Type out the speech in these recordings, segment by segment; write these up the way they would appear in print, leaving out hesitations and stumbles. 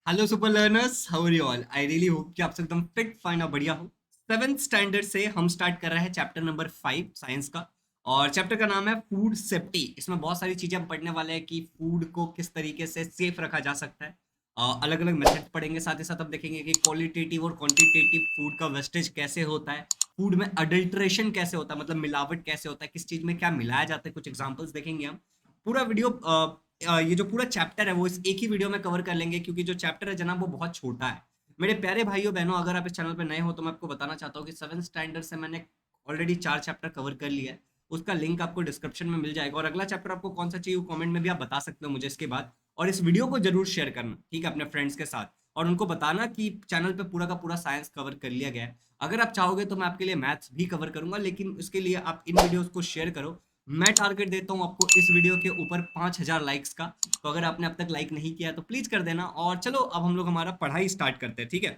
Hello super learners, how are you all? I really hope कि आप सब एकदम फिट फाइन और बढ़िया हो। सेवेंथ स्टैंडर्ड से हम स्टार्ट कर रहे हैं चैप्टर नंबर 5 साइंस का। और चैप्टर का नाम है फूड सेफ्टी। इसमें बहुत सारी चीजें हम पढ़ने वाले हैं कि फूड को किस तरीके से सेफ रखा जा सकता है। अलग अलग मेथड पढ़ेंगे, साथ ही साथ हम देखेंगे कि क्वालिटेटिव और क्वांटिटेटिव फूड का वेस्टेज कैसे होता है। फूड में अडल्ट्रेशन कैसे होता है, मतलब मिलावट कैसे होता है, किस चीज में क्या मिलाया जाता है, कुछ एग्जांपल्स देखेंगे हम। पूरा वीडियो ये जो पूरा चैप्टर है वो इस एक ही वीडियो में कवर कर लेंगे, क्योंकि जो चैप्टर है जनाब वो बहुत छोटा है। मेरे प्यारे भाइयों बहनों, अगर आप इस चैनल पर नए हो तो मैं आपको बताना चाहता हूँ कि सेवन स्टैंडर्ड से मैंने ऑलरेडी 4 चैप्टर कवर कर लिया है। उसका लिंक आपको डिस्क्रिप्शन में मिल जाएगा, और अगला चैप्टर आपको कौन सा चाहिए वो कमेंट में भी आप बता सकते हो मुझे इसके बाद। और इस वीडियो को जरूर शेयर करना, ठीक है, अपने फ्रेंड्स के साथ। और उनको बताना कि चैनल पे पूरा का पूरा साइंस कवर कर लिया गया है। अगर आप चाहोगे तो मैं आपके लिए मैथ्स भी कवर करूंगा, लेकिन उसके लिए आप इन वीडियोस को शेयर करो। मैं टारगेट देता हूँ आपको इस वीडियो के ऊपर 5,000 लाइक्स का। तो अगर आपने अब तक लाइक नहीं किया तो प्लीज कर देना। और चलो अब हम लोग हमारा पढ़ाई स्टार्ट करते हैं, ठीक है।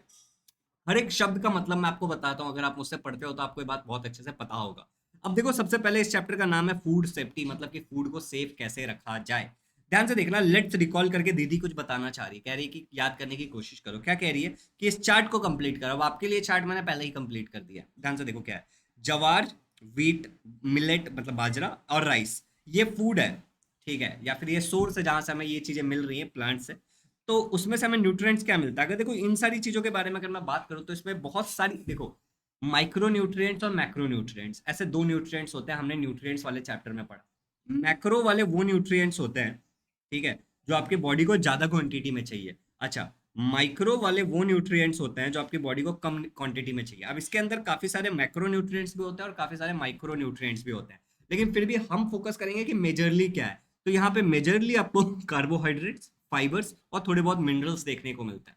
हर एक शब्द का मतलब मैं आपको बताता हूँ, अगर आप मुझसे पढ़ते हो तो आपको ये बात बहुत अच्छे से पता होगा। अब देखो, सबसे पहले इस चैप्टर का नाम है फूड सेफ्टी, मतलब कि फूड को सेफ कैसे रखा जाए। ध्यान से देखना, लेट्स रिकॉल करके दीदी कुछ बताना चाह रही, कह रही है कि याद करने की कोशिश करो। क्या कह रही है कि इस चार्ट को कंप्लीट करो। अब आपके लिए चार्ट मैंने पहले ही कंप्लीट कर दिया। ध्यान से देखो क्या है। जवार, वीट, मिलेट मतलब बाजरा, और राइस, ये फूड है, ठीक है, या फिर ये सोर्स है जहां से हमें ये चीजें मिल रही हैं प्लांट से। तो उसमें से हमें न्यूट्रिएंट्स क्या मिलता है? अगर देखो इन सारी चीजों के बारे में अगर मैं बात करूं तो इसमें बहुत सारी, देखो, माइक्रो न्यूट्रिएंट्स और मैक्रो न्यूट्रिएंट्स, ऐसे दो न्यूट्रिएंट्स होते हैं। हमने न्यूट्रिएंट्स वाले चैप्टर में पढ़ा। मैक्रो वाले वो न्यूट्रिएंट्स होते हैं, ठीक है, जो आपकी बॉडी को ज्यादा क्वांटिटी में चाहिए। अच्छा, माइक्रो वाले वो न्यूट्रिएंट्स होते हैं जो आपकी बॉडी को कम क्वांटिटी में चाहिए। अब इसके अंदर काफी सारे मैक्रो न्यूट्रिएंट्स भी होते हैं और काफी सारे माइक्रो न्यूट्रिएंट्स भी होते हैं, लेकिन फिर भी हम फोकस करेंगे कि मेजरली क्या है। तो यहाँ पे मेजरली आपको कार्बोहाइड्रेट्स, फाइबर्स और थोड़े बहुत मिनरल्स देखने को मिलता है।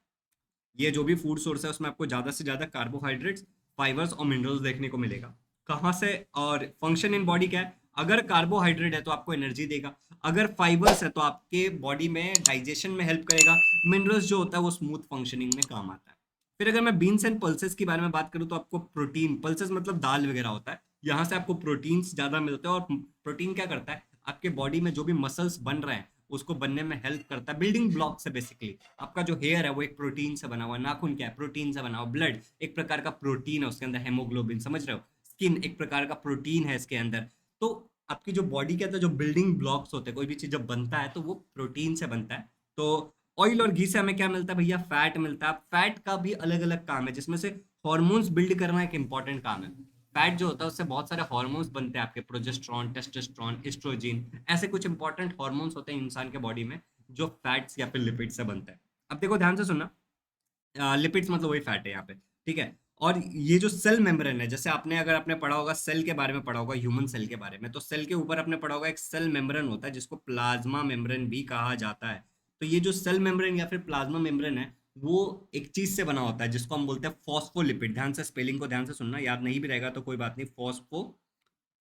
ये जो भी फूड सोर्स है उसमें आपको ज्यादा से ज्यादा कार्बोहाइड्रेट्स, फाइबर्स और मिनरल्स देखने को मिलेगा। कहाँ से? और फंक्शन इन बॉडी क्या है? अगर कार्बोहाइड्रेट है तो आपको एनर्जी देगा, अगर फाइबर्स है तो आपके बॉडी में डाइजेशन में हेल्प करेगा, मिनरल्स जो होता है वो स्मूथ फंक्शनिंग में काम आता है। फिर अगर मैं बीन्स एंड पल्सेस के बारे में बात करूँ तो आपको प्रोटीन, पल्सेस मतलब दाल वगैरह होता है, यहाँ से आपको प्रोटीन्स ज्यादा मिलते हैं। और प्रोटीन क्या करता है? आपके बॉडी में जो भी मसल्स बन रहे हैं उसको बनने में हेल्प करता है, बिल्डिंग ब्लॉक से बेसिकली। आपका जो हेयर है वो एक प्रोटीन से बना हुआ है, नाखून क्या है? प्रोटीन से बना हुआ। ब्लड एक प्रकार का प्रोटीन है, उसके अंदर हेमोग्लोबिन, समझ रहे हो? स्किन एक प्रकार का प्रोटीन है इसके अंदर। तो आपकी जो बॉडी के अंदर जो बिल्डिंग ब्लॉक्स होते हैं, कोई भी चीज जब बनता है तो वो प्रोटीन से बनता है। तो ऑयल और घी से हमें क्या मिलता है भैया? फैट मिलता है। फैट का भी अलग अलग काम है, जिसमें से हॉर्मोन्स बिल्ड करना एक इंपॉर्टेंट काम है। फैट जो होता है उससे बहुत सारे हॉर्मोन्स बनते हैं आपके, प्रोजेस्टेरॉन, टेस्टोस्टेरोन, एस्ट्रोजन, ऐसे कुछ इंपॉर्टेंट हॉर्मोन्स होते हैं इंसान के बॉडी में, जो फैट्स या फिर लिपिड से बनता है। अब देखो ध्यान से सुनना, लिपिड्स मतलब वही फैट है यहाँ पे, ठीक है। और ये जो सेल मेम्ब्रेन है, जैसे आपने, अगर आपने पढ़ा होगा सेल के बारे में, पढ़ा होगा ह्यूमन सेल के बारे में, तो सेल के ऊपर आपने पढ़ा होगा एक सेल मेम्ब्रेन होता है जिसको प्लाज्मा मेम्ब्रेन भी कहा जाता है। तो ये जो सेल मेम्ब्रेन या फिर प्लाज्मा मेम्ब्रेन है, वो एक चीज से बना होता है जिसको हम बोलते हैं फॉस्फोलिपिड। ध्यान से स्पेलिंग को ध्यान से सुनना, याद नहीं भी रहेगा तो कोई बात नहीं। फॉस्फो,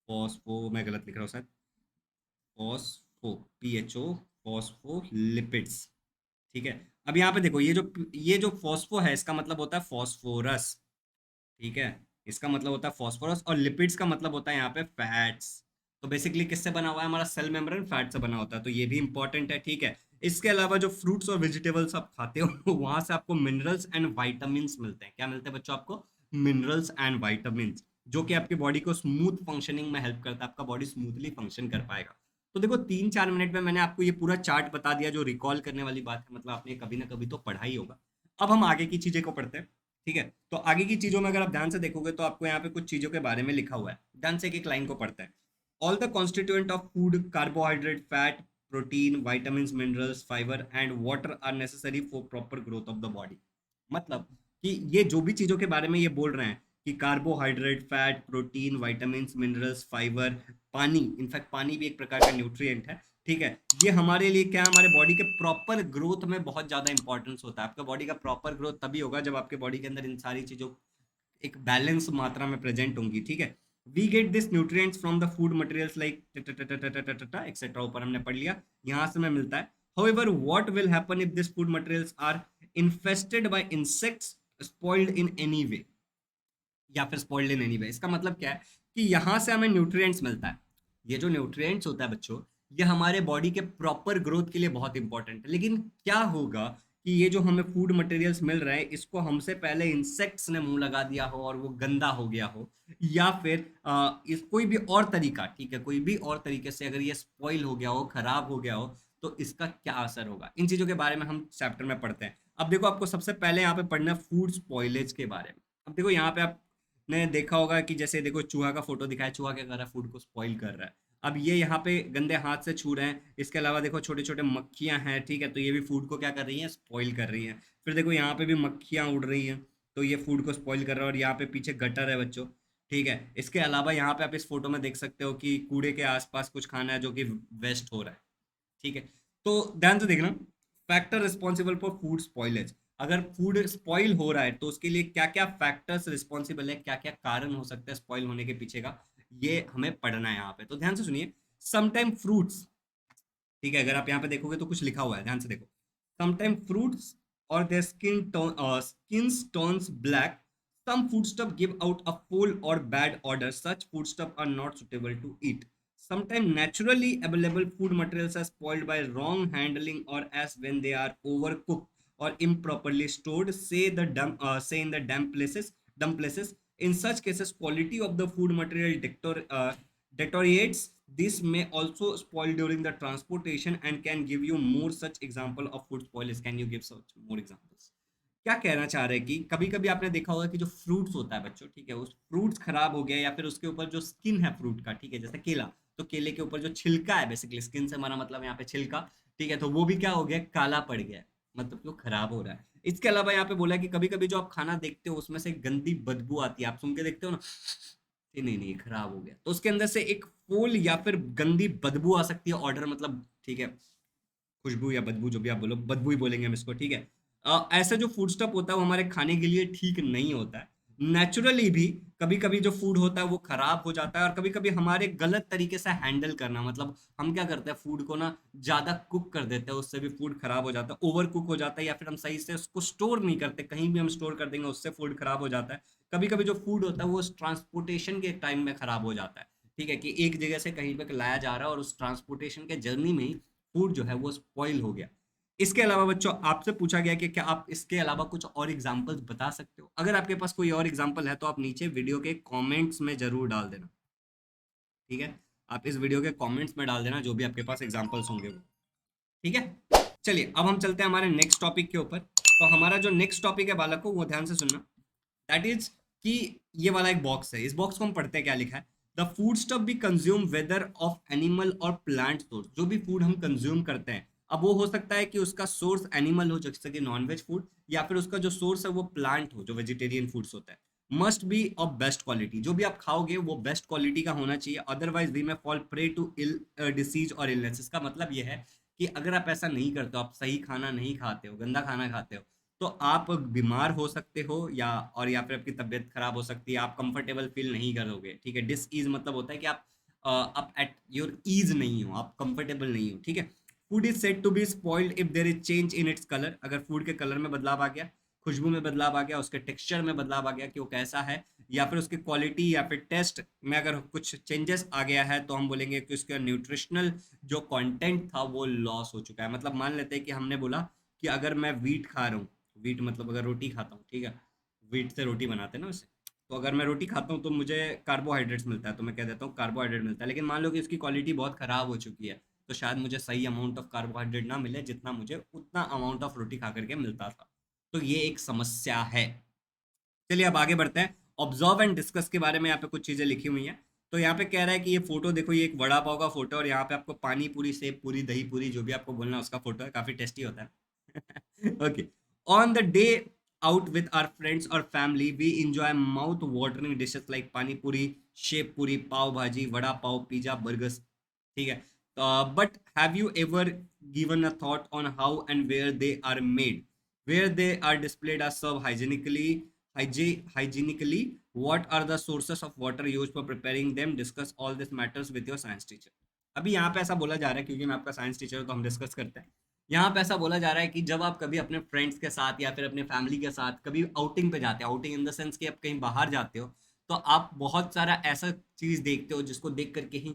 फॉस्फो मैं गलत लिख रहा हूँ शायद, फॉस्फो, PHO, फॉस्फोलिपिड्स, ठीक है। अब यहाँ पे देखो, ये जो फॉस्फो है इसका मतलब होता है फॉस्फोरस, ठीक है। इसका मतलब होता है फॉस्फोरस, और लिपिड्स का मतलब होता है यहाँ पे फैट्स। तो बेसिकली किससे बना हुआ है? हमारा सेल मेम्ब्रेन फैट से बना होता है, तो ये भी इंपॉर्टेंट है, ठीक है। इसके अलावा जो फ्रूट्स और वेजिटेबल्स आप खाते हो वहां से आपको मिनरल्स एंड वाइटामिन मिलते हैं। क्या मिलते हैं बच्चों आपको? मिनरल्स एंड वाइटामिन, जो कि आपकी बॉडी को स्मूथ फंक्शनिंग में हेल्प करता है, आपका बॉडी स्मूथली फंक्शन कर पाएगा। तो देखो 3-4 मिनट में मैंने आपको ये पूरा चार्ट बता दिया, जो रिकॉल करने वाली बात है, मतलब आपने कभी ना कभी तो पढ़ा ही होगा। अब हम आगे की चीजें को पढ़ते हैं, ठीक है। तो आगे की चीजों में अगर आप ध्यान से देखोगे तो आपको यहाँ पे कुछ चीजों के बारे में लिखा हुआ है। ध्यान से एक एक लाइन को पढ़ते हैं। All the constituent of food, carbohydrate, fat, protein, vitamin, minerals, fibre and water are necessary for proper growth of the body. मतलब कि ये जो भी चीजों के बारे में ये बोल रहे हैं कि carbohydrate, fat, protein, vitamin, minerals, fibre, पानी, इनफैक्ट पानी भी एक प्रकार का न्यूट्रिएंट है, ठीक है। ये हमारे लिए क्या है? हमारे बॉडी के प्रॉपर ग्रोथ में बहुत ज्यादा इंपॉर्टेंस होता है। आपका बॉडी का प्रॉपर ग्रोथ तभी होगा जब आपके बॉडी के अंदर इन सारी चीजों एक बैलेंस मात्रा में प्रेजेंट होंगी, ठीक है। We get this nutrients from the food materials like etcetera, ऊपर हमने पढ़ लिया, यहाँ से हमें मिलता है। however what will happen if these food materials are infested by insects, spoiled in any way, या फिर स्पॉइल्ड इन एनी वे? इसका मतलब क्या है कि यहाँ से हमें न्यूट्रिएंट्स मिलता है। ये जो न्यूट्रिएंट्स होता है बच्चों, ये हमारे बॉडी के प्रॉपर ग्रोथ के लिए बहुत इंपॉर्टेंट है। लेकिन क्या होगा कि ये जो हमें फूड मटेरियल्स मिल रहे हैं इसको हमसे पहले इंसेक्ट्स ने मुंह लगा दिया हो और वो गंदा हो गया हो, या फिर इस कोई भी और तरीका, ठीक है, कोई भी और तरीके से अगर ये स्पॉइल हो गया हो, खराब हो गया हो, तो इसका क्या असर होगा, इन चीजों के बारे में हम चैप्टर में पढ़ते हैं। अब देखो, आपको सबसे पहले यहाँ पे पढ़ना है फूड स्पॉइलेज के बारे में। अब देखो यहाँ पे आपने देखा होगा कि जैसे देखो चूहा का फोटो दिखाया, चूहा क्या कर रहा है, फूड को स्पॉइल कर रहा है। अब ये यहाँ पे गंदे हाथ से छू रहे हैं, इसके अलावा देखो छोटे छोटे मक्खियां हैं, ठीक है, तो ये भी फूड को क्या कर रही हैं, स्पॉइल कर रही हैं। फिर देखो यहाँ पे भी मक्खियां उड़ रही हैं, तो ये फूड को स्पॉइल कर रहा है, और यहाँ पे पीछे गटर है बच्चों, ठीक है। इसके अलावा यहाँ पे आप इस फोटो में देख सकते हो कि कूड़े के आसपास कुछ खाना है जो कि वेस्ट हो रहा है, ठीक है। तो ध्यान से देखना, factor responsible for food spoilage, अगर फूड स्पॉइल हो रहा है तो उसके लिए क्या क्या फैक्टर्स रिस्पॉन्सिबल है, क्या क्या कारण हो सकता है स्पॉइल होने के पीछे का, ये हमें पढ़ना है यहाँ पे। तो ध्यान से सुनिए, समटाइम फ्रूट्स, ठीक है, अगर आप यहाँ पे देखोगे तो कुछ लिखा हुआ है, ध्यान से देखो, समटाइम फ्रूट्स और their skins turns black, some foodstuff give out a foul or bad odor, such foodstuff are not suitable to eat. Sometimes naturally available food materials are spoiled by wrong handling or as when they are overcooked or improperly stored, say in the dump places. In such cases quality of the food material deteriorates. This may also spoil during the transportation and can give you more such example of food spoilage. Can you give such more examples? क्या कहना चाह रहे हैं कि कभी कभी आपने देखा होगा कि जो फ्रूट्स होता है बच्चों, ठीक है, उस फ्रूट्स खराब हो गया या फिर उसके ऊपर जो स्किन है फ्रूट का, ठीक है, जैसे केला, तो केले के ऊपर जो छिलका है, बेसिकली स्किन से हमारा मतलब यहाँ पे छिलका, ठीक है, तो वो भी क्या हो गया, काला पड़ गया है, मतलब वो खराब हो रहा है। इसके अलावा यहाँ पे बोला है कि कभी कभी जो आप खाना देखते हो उसमें से गंदी बदबू आती है, आप सुन के देखते हो ना, नहीं नहीं खराब हो गया, तो उसके अंदर से एक फूल या फिर गंदी बदबू आ सकती है, ऑर्डर मतलब, ठीक है, खुशबू या बदबू जो भी आप बोलो, बदबू ही बोलेंगे हम इसको, ठीक है। ऐसा जो फूड स्टफ होता है वो हमारे खाने के लिए ठीक नहीं होता है। नेचुरली भी कभी कभी जो फूड होता है वो खराब हो जाता है, और कभी कभी हमारे गलत तरीके से हैंडल करना, मतलब हम क्या करते हैं, फूड को ना ज्यादा कुक कर देते हैं, उससे भी फूड खराब हो जाता है, ओवर कुक हो जाता है, या फिर हम सही से उसको स्टोर नहीं करते, कहीं भी हम स्टोर कर देंगे उससे फूड खराब हो जाता है। कभी कभी जो फूड होता है वो ट्रांसपोर्टेशन के टाइम में खराब हो जाता है, ठीक है, कि एक जगह से कहीं पे लाया जा रहा है और उस ट्रांसपोर्टेशन के जर्नी में ही फूड जो है वो स्पॉइल हो गया। इसके अलावा बच्चों आपसे पूछा गया कि क्या आप इसके अलावा कुछ और एग्जांपल्स बता सकते हो, अगर आपके पास कोई और एग्जांपल है तो आप नीचे वीडियो के कमेंट्स में जरूर डाल देना, ठीक है, आप इस वीडियो के कमेंट्स में डाल देना जो भी आपके पास एग्जांपल्स होंगे वो, ठीक है। चलिए अब हम चलते हैं हमारे नेक्स्ट टॉपिक के ऊपर। तो हमारा जो नेक्स्ट टॉपिक है बालकों, वो ध्यान से सुनना, दैट इज कि ये वाला एक बॉक्स है, इस बॉक्स को हम पढ़ते हैं, क्या लिखा है, the food stuff be consume whether of animal और प्लांट सोर्स, जो भी फूड हम कंज्यूम करते हैं, अब वो हो सकता है कि उसका सोर्स एनिमल हो, जैसे कि नॉनवेज फूड, या फिर उसका जो सोर्स है वो प्लांट हो, जो वेजिटेरियन फूड्स होता है, must be of best quality, जो भी आप खाओगे वो बेस्ट क्वालिटी का होना चाहिए, otherwise we may fall prey to ill disease और इलनेस। इसका मतलब ये है कि अगर आप ऐसा नहीं करते हो, आप सही खाना नहीं खाते हो, गंदा खाना खाते हो, तो आप बीमार हो सकते हो, या फिर आपकी तबीयत खराब हो सकती है, आप कंफर्टेबल फील नहीं करोगे, ठीक है। डिस ईज मतलब होता है कि आप एट योर ईज नहीं हो, आप कंफर्टेबल नहीं हो, ठीक है। Food is said to be spoiled if there is change in its colour, अगर फूड के कलर में बदलाव आ गया, खुशबू में बदलाव आ गया, उसके टेक्सचर में बदलाव आ गया कि वो कैसा है, या फिर उसकी क्वालिटी या फिर टेस्ट में अगर कुछ चेंजेस आ गया है, तो हम बोलेंगे कि उसका न्यूट्रिशनल जो कंटेंट था वो लॉस हो चुका है। मतलब मान लेते हैं कि हमने बोला कि अगर मैं वीट खा रहा हूँ, वीट मतलब अगर रोटी खाता हूँ, ठीक है, वीट से रोटी बनाते हैं ना वैसे, तो अगर मैं रोटी खाता हूँ तो मुझे कार्बोहाइड्रेट्स मिलता है, तो मैं कह देता हूँ कार्बोहाइड्रेट मिलता है, लेकिन मान लो कि इसकी क्वालिटी बहुत ख़राब हो चुकी है, तो शायद मुझे सही अमाउंट ऑफ कार्बोहाइड्रेट ना मिले जितना मुझे उतना अमाउंट ऑफ रोटी खा करके मिलता था, तो ये एक समस्या है। चलिए अब आगे बढ़ते हैं, ऑब्जर्व एंड डिस्कस के बारे में यहाँ पे कुछ चीज़ें लिखी हुई हैं। तो यहाँ पे कह रहा है कि ये फोटो देखो, ये एक वड़ा पाव का फोटो, और यहाँ पे आपको पानी पूरी, सेब पूरी, दही पूरी, जो भी आपको बोलना है उसका फोटो है, काफी टेस्टी होता है। Okay, on the day out with our friends or family we enjoy mouth watering dishes like pani puri, sev puri, pav bhaji, vada pav, pizza, burgers, ठीक है। But have you ever given a thought on how and where they are made, where they are displayed as served hygienically, what are the sources of water used for preparing them, discuss all these matters with your science teacher। अभी यहाँ पे ऐसा बोला जा रहा है, क्योंकि मैं आपका साइंस टीचर हूँ तो हम डिस्कस करते हैं। यहाँ पे ऐसा बोला जा रहा है कि जब आप कभी अपने फ्रेंड्स के साथ या फिर अपने फैमिली के साथ कभी आउटिंग पे जाते हो, आउटिंग इन द सेंस कि आप कहीं बाहर जाते हो, तो आप बहुत सारा ऐसा चीज देखते हो जिसको देख करके ही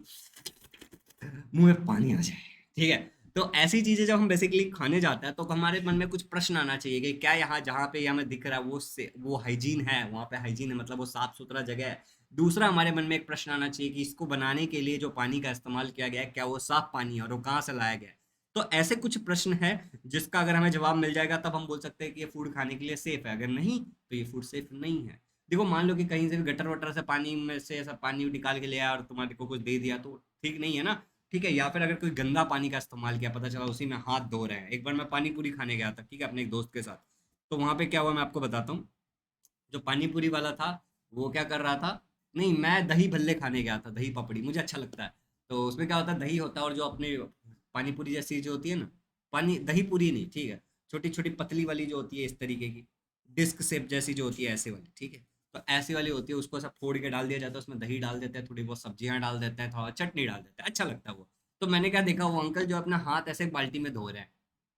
मुंह में पानी आ जाए, ठीक है। तो ऐसी चीजें जब हम बेसिकली खाने जाते हैं तो हमारे मन में कुछ प्रश्न आना चाहिए कि क्या यहाँ जहाँ पे हमें दिख रहा है वो हाइजीन है, वहाँ पे हाइजीन है मतलब वो साफ सुथरा जगह है। दूसरा हमारे मन में एक प्रश्न आना चाहिए कि इसको बनाने के लिए जो पानी का इस्तेमाल किया गया है क्या वो साफ पानी है और वो कहाँ से लाया गया है। तो ऐसे कुछ प्रश्न है जिसका अगर हमें जवाब मिल जाएगा तब हम बोल सकते हैं कि ये फूड खाने के लिए सेफ है, अगर नहीं तो ये फूड सेफ नहीं है। देखो मान लो कि कहीं से भी गटर वटर से पानी में से ऐसा पानी निकाल के लिया और तुम्हारे को कुछ दे दिया तो ठीक नहीं है ना। ठीक है, या फिर अगर कोई गंदा पानी का इस्तेमाल किया, पता चला उसी में हाथ धो रहे हैं। एक बार मैं पानी पूरी खाने गया था, ठीक है, अपने एक दोस्त के साथ। तो वहां पे क्या हुआ मैं आपको बताता हूँ। जो पानी पूरी वाला था वो क्या कर रहा था, नहीं मैं दही भल्ले खाने गया था, दही पपड़ी मुझे अच्छा लगता है। तो उसमें क्या होता है, दही होता है और जो अपने पानी पूरी जैसी जो होती है ना, पानी दही पूरी नहीं, ठीक है, छोटी छोटी पतली वाली जो होती है इस तरीके की, डिस्क शेप जैसी जो होती है ऐसे वाली, ठीक है। तो ऐसी वाली होती है, उसको सब फोड़ के डाल दिया जाता है, उसमें दही डाल देते हैं, थोड़ी बहुत सब्जियां डाल देते हैं, थोड़ा चटनी डाल देते हैं, अच्छा लगता है वो। तो मैंने क्या देखा, वो अंकल जो अपना हाथ ऐसे बाल्टी में धो रहे हैं।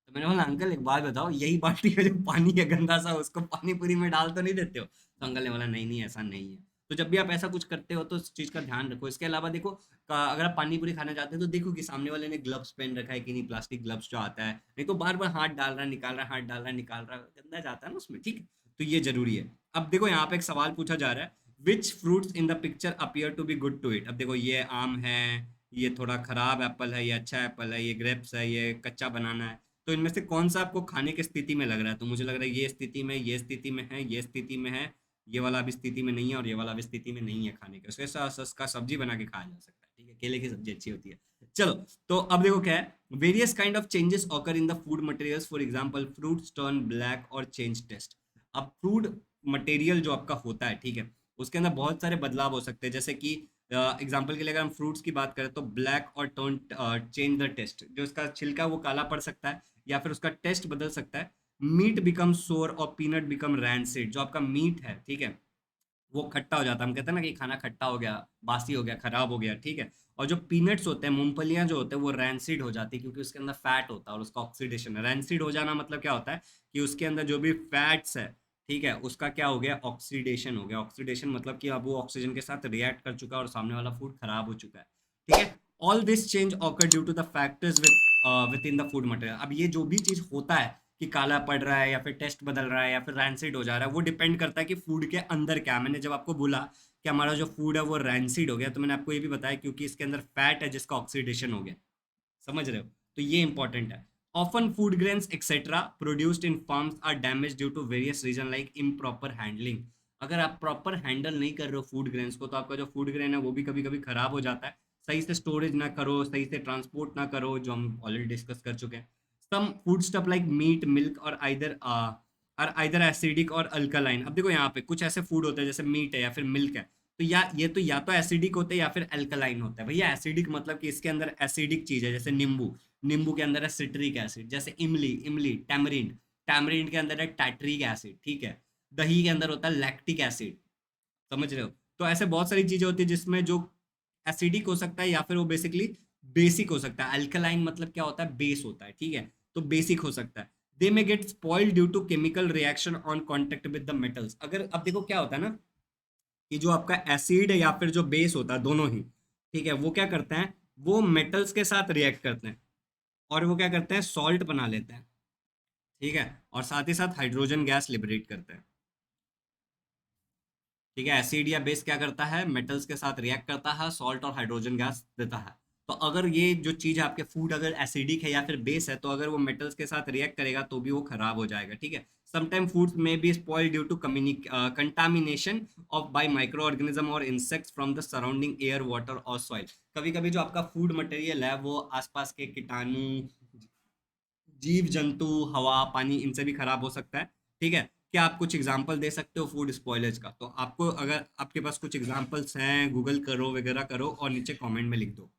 तो मैंने बोला अंकल एक बात बताओ, यही बाल्टी का जो पानी है गंदा सा उसको पानी पूरी में डाल तो नहीं देते हो? तो अंकल ने बोला नहीं नहीं ऐसा नहीं है। तो जब भी आप ऐसा कुछ करते हो तो उस चीज़ का ध्यान रखो। इसके अलावा देखो, अगर आप पानी पूरी खाना चाहते हो तो देखो कि सामने वाले ने ग्लव्स पहन रखा है कि नहीं, प्लास्टिक ग्लव्स जो आता है, नहीं तो बार बार हाथ डाल रहा है निकाल रहा है, हाथ डाल रहा है निकाल रहा है, गंदा जाता है ना उसमें, ठीक है। तो ये जरूरी है। अब देखो यहाँ पे एक सवाल पूछा जा रहा है, which fruits in the picture appear to be good to eat. अब देखो ये आम है, ये थोड़ा खराब एप्पल है, ये अच्छा एप्पल है, ये ग्रेप्स है, ये कच्चा बनाना है। तो इनमें से कौन सा आपको खाने की स्थिति में लग रहा है? तो मुझे लग रहा है ये स्थिति में, ये स्थिति में है, ये स्थिति में है, ये वाला अभी स्थिति में नहीं है और ये वाला अभी स्थिति में नहीं है खाने के। उसके साथ उसका सब्जी बना के खाया जा सकता है, ठीक है, केले की सब्जी अच्छी होती है। चलो, तो अब देखो क्या है, various kind of changes occur in the food materials, for example fruits turn black और चेंज टेस्ट। अब फूड मटेरियल जो आपका होता है, ठीक है, उसके अंदर बहुत सारे बदलाव हो सकते हैं। जैसे कि एग्जांपल के लिए अगर हम फ्रूट्स की बात करें तो ब्लैक और टर्न चेंज द टेस्ट, जो इसका छिलका है वो काला पड़ सकता है या फिर उसका टेस्ट बदल सकता है। मीट बिकम सोर और पीनट बिकम रैंसिड, जो आपका मीट है, ठीक है, वो खट्टा हो जाता है। हम कहते हैं ना कि खाना खट्टा हो गया, बासी हो गया, खराब हो गया, ठीक है। और जो पीनट्स होते हैं, मूंगफलियां जो होते हैं, वो रैंसिड हो जाती है क्योंकि उसके अंदर फैट होता है और उसका ऑक्सीडेशन है। रैंसिड हो जाना मतलब क्या होता है कि उसके अंदर जो भी फैट्स है, ठीक है, उसका क्या हो गया, ऑक्सीडेशन हो गया। ऑक्सीडेशन मतलब कि अब वो ऑक्सीजन के साथ रिएक्ट कर चुका है और सामने वाला फूड खराब हो चुका है, ठीक है। All this change occur due to the factors within the food material. अब ये जो भी चीज होता है कि काला पड़ रहा है या फिर टेस्ट बदल रहा है या फिर रैंसिड हो जा रहा है, वो डिपेंड करता है कि फूड के अंदर क्या है। मैंने जब आपको बोला कि हमारा जो फूड है वो रैंसिड हो गया, तो मैंने आपको ये भी बताया क्योंकि इसके अंदर फैट है जिसका ऑक्सीडेशन हो गया। समझ रहे हो? तो ये इंपॉर्टेंट है। Often food grains etcetera produced in farms are damage due to various reason like improper handling. अगर आप प्रॉपर हैंडल नहीं कर रहे हो फूड ग्रेन्स को तो आपका जो फूड ग्रेन है वो भी कभी कभी खराब हो जाता है। सही से स्टोरेज ना करो, सही से ट्रांसपोर्ट ना करो, जो हम ऑलरेडी डिस्कस कर चुके हैं। Some food stuff like meat milk और आइदर एसिडिक और अल्कलाइन। अब देखो यहाँ पे कुछ ऐसे फूड होते हैं जैसे मीट है या फिर मिल्क है, तो या तो एसिडिक होते हैं या फिर अल्कलाइन होता है। भैया एसिडिक मतलब कि इसके अंदर एसिडिक चीज है, जैसे नींबू, नींबू के अंदर है सिट्रिक एसिड। जैसे इमली, इमली टैमरिंड, टैमरिंड के अंदर है टैट्रिक एसिड, ठीक है। दही के अंदर होता है लैक्टिक एसिड। समझ रहे हो? तो ऐसे बहुत सारी चीजें होती है जिसमें जो एसिडिक हो सकता है या फिर वो बेसिकली बेसिक हो सकता है। अल्कलाइन मतलब क्या होता है, बेस होता है, ठीक है। तो बेसिक हो सकता है। They may get spoiled due to chemical reaction on contact with the metals. अगर अब देखो क्या होता है ना कि जो आपका एसिड या फिर जो बेस होता है दोनों ही, ठीक है, वो क्या करते हैं, वो मेटल्स के साथ रिएक्ट करते हैं और वो क्या करते हैं, सॉल्ट बना लेते हैं, ठीक है, और साथ ही साथ हाइड्रोजन गैस लिबरेट करते हैं, ठीक है। एसिड या बेस क्या करता है, मेटल्स के साथ रिएक्ट करता है, सॉल्ट और हाइड्रोजन गैस देता है। तो अगर ये जो चीज है आपके फूड अगर एसिडिक है या फिर बेस है तो अगर वो मेटल्स के साथ रिएक्ट करेगा तो भी वो खराब हो जाएगा, ठीक है। Sometime foods may be spoil due to contamination of by microorganism और insects from the surrounding air water और सॉइल। कभी कभी जो आपका फूड मटेरियल है वो आसपास के कीटाणु, जीव जंतु, हवा, पानी, इनसे भी खराब हो सकता है, ठीक है। क्या आप कुछ एग्जांपल दे सकते हो फूड स्पॉयलेज का? तो आपको अगर आपके पास कुछ एग्जांपल्स हैं गूगल करो वगैरह करो और नीचे कमेंट में लिख दो,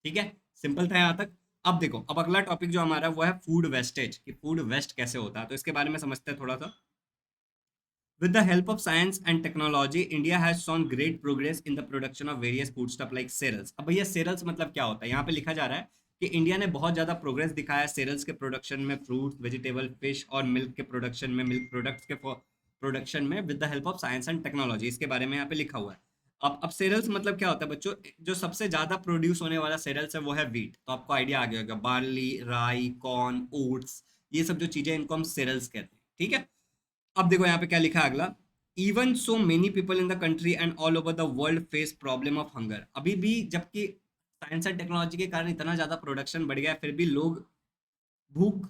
ठीक है। सिंपल था यहाँ तक। अब देखो, अब अगला टॉपिक जो हमारा है वो है फूड वेस्टेज, कि फूड वेस्ट कैसे होता है, तो इसके बारे में समझते हैं थोड़ा सा। With the help of science and technology, India has shown great progress in the production of various foodstuff like cereals। अब भैया cereals मतलब क्या होता है? यहाँ पे लिखा जा रहा है कि इंडिया ने बहुत ज्यादा प्रोग्रेस दिखाया है cereals के प्रोडक्शन में, फ्रूट्स, वेजिटेबल, फिश और मिल्क के प्रोडक्शन में, मिल्क प्रोडक्ट्स के प्रोडक्शन में, with the help of science and technology. इसके बारे में यहाँ पे लिखा हुआ है। अब सेरेल्स मतलब क्या होता है बच्चों, जो सबसे ज्यादा प्रोड्यूस होने वाला सेरेल्स है वो है व्हीट। तो आपको आइडिया आ गया होगा, बार्ली, राई, कॉर्न, ओट्स, ये सब जो चीजें इनको हम सेरेल्स कहते हैं, ठीक है। अब देखो यहाँ पे क्या लिखा है अगला, even so many people in the country and all over the world face problem of hunger. अभी भी जबकि साइंस एंड टेक्नोलॉजी के कारण इतना ज्यादा प्रोडक्शन बढ़ गया है, फिर भी लोग भूख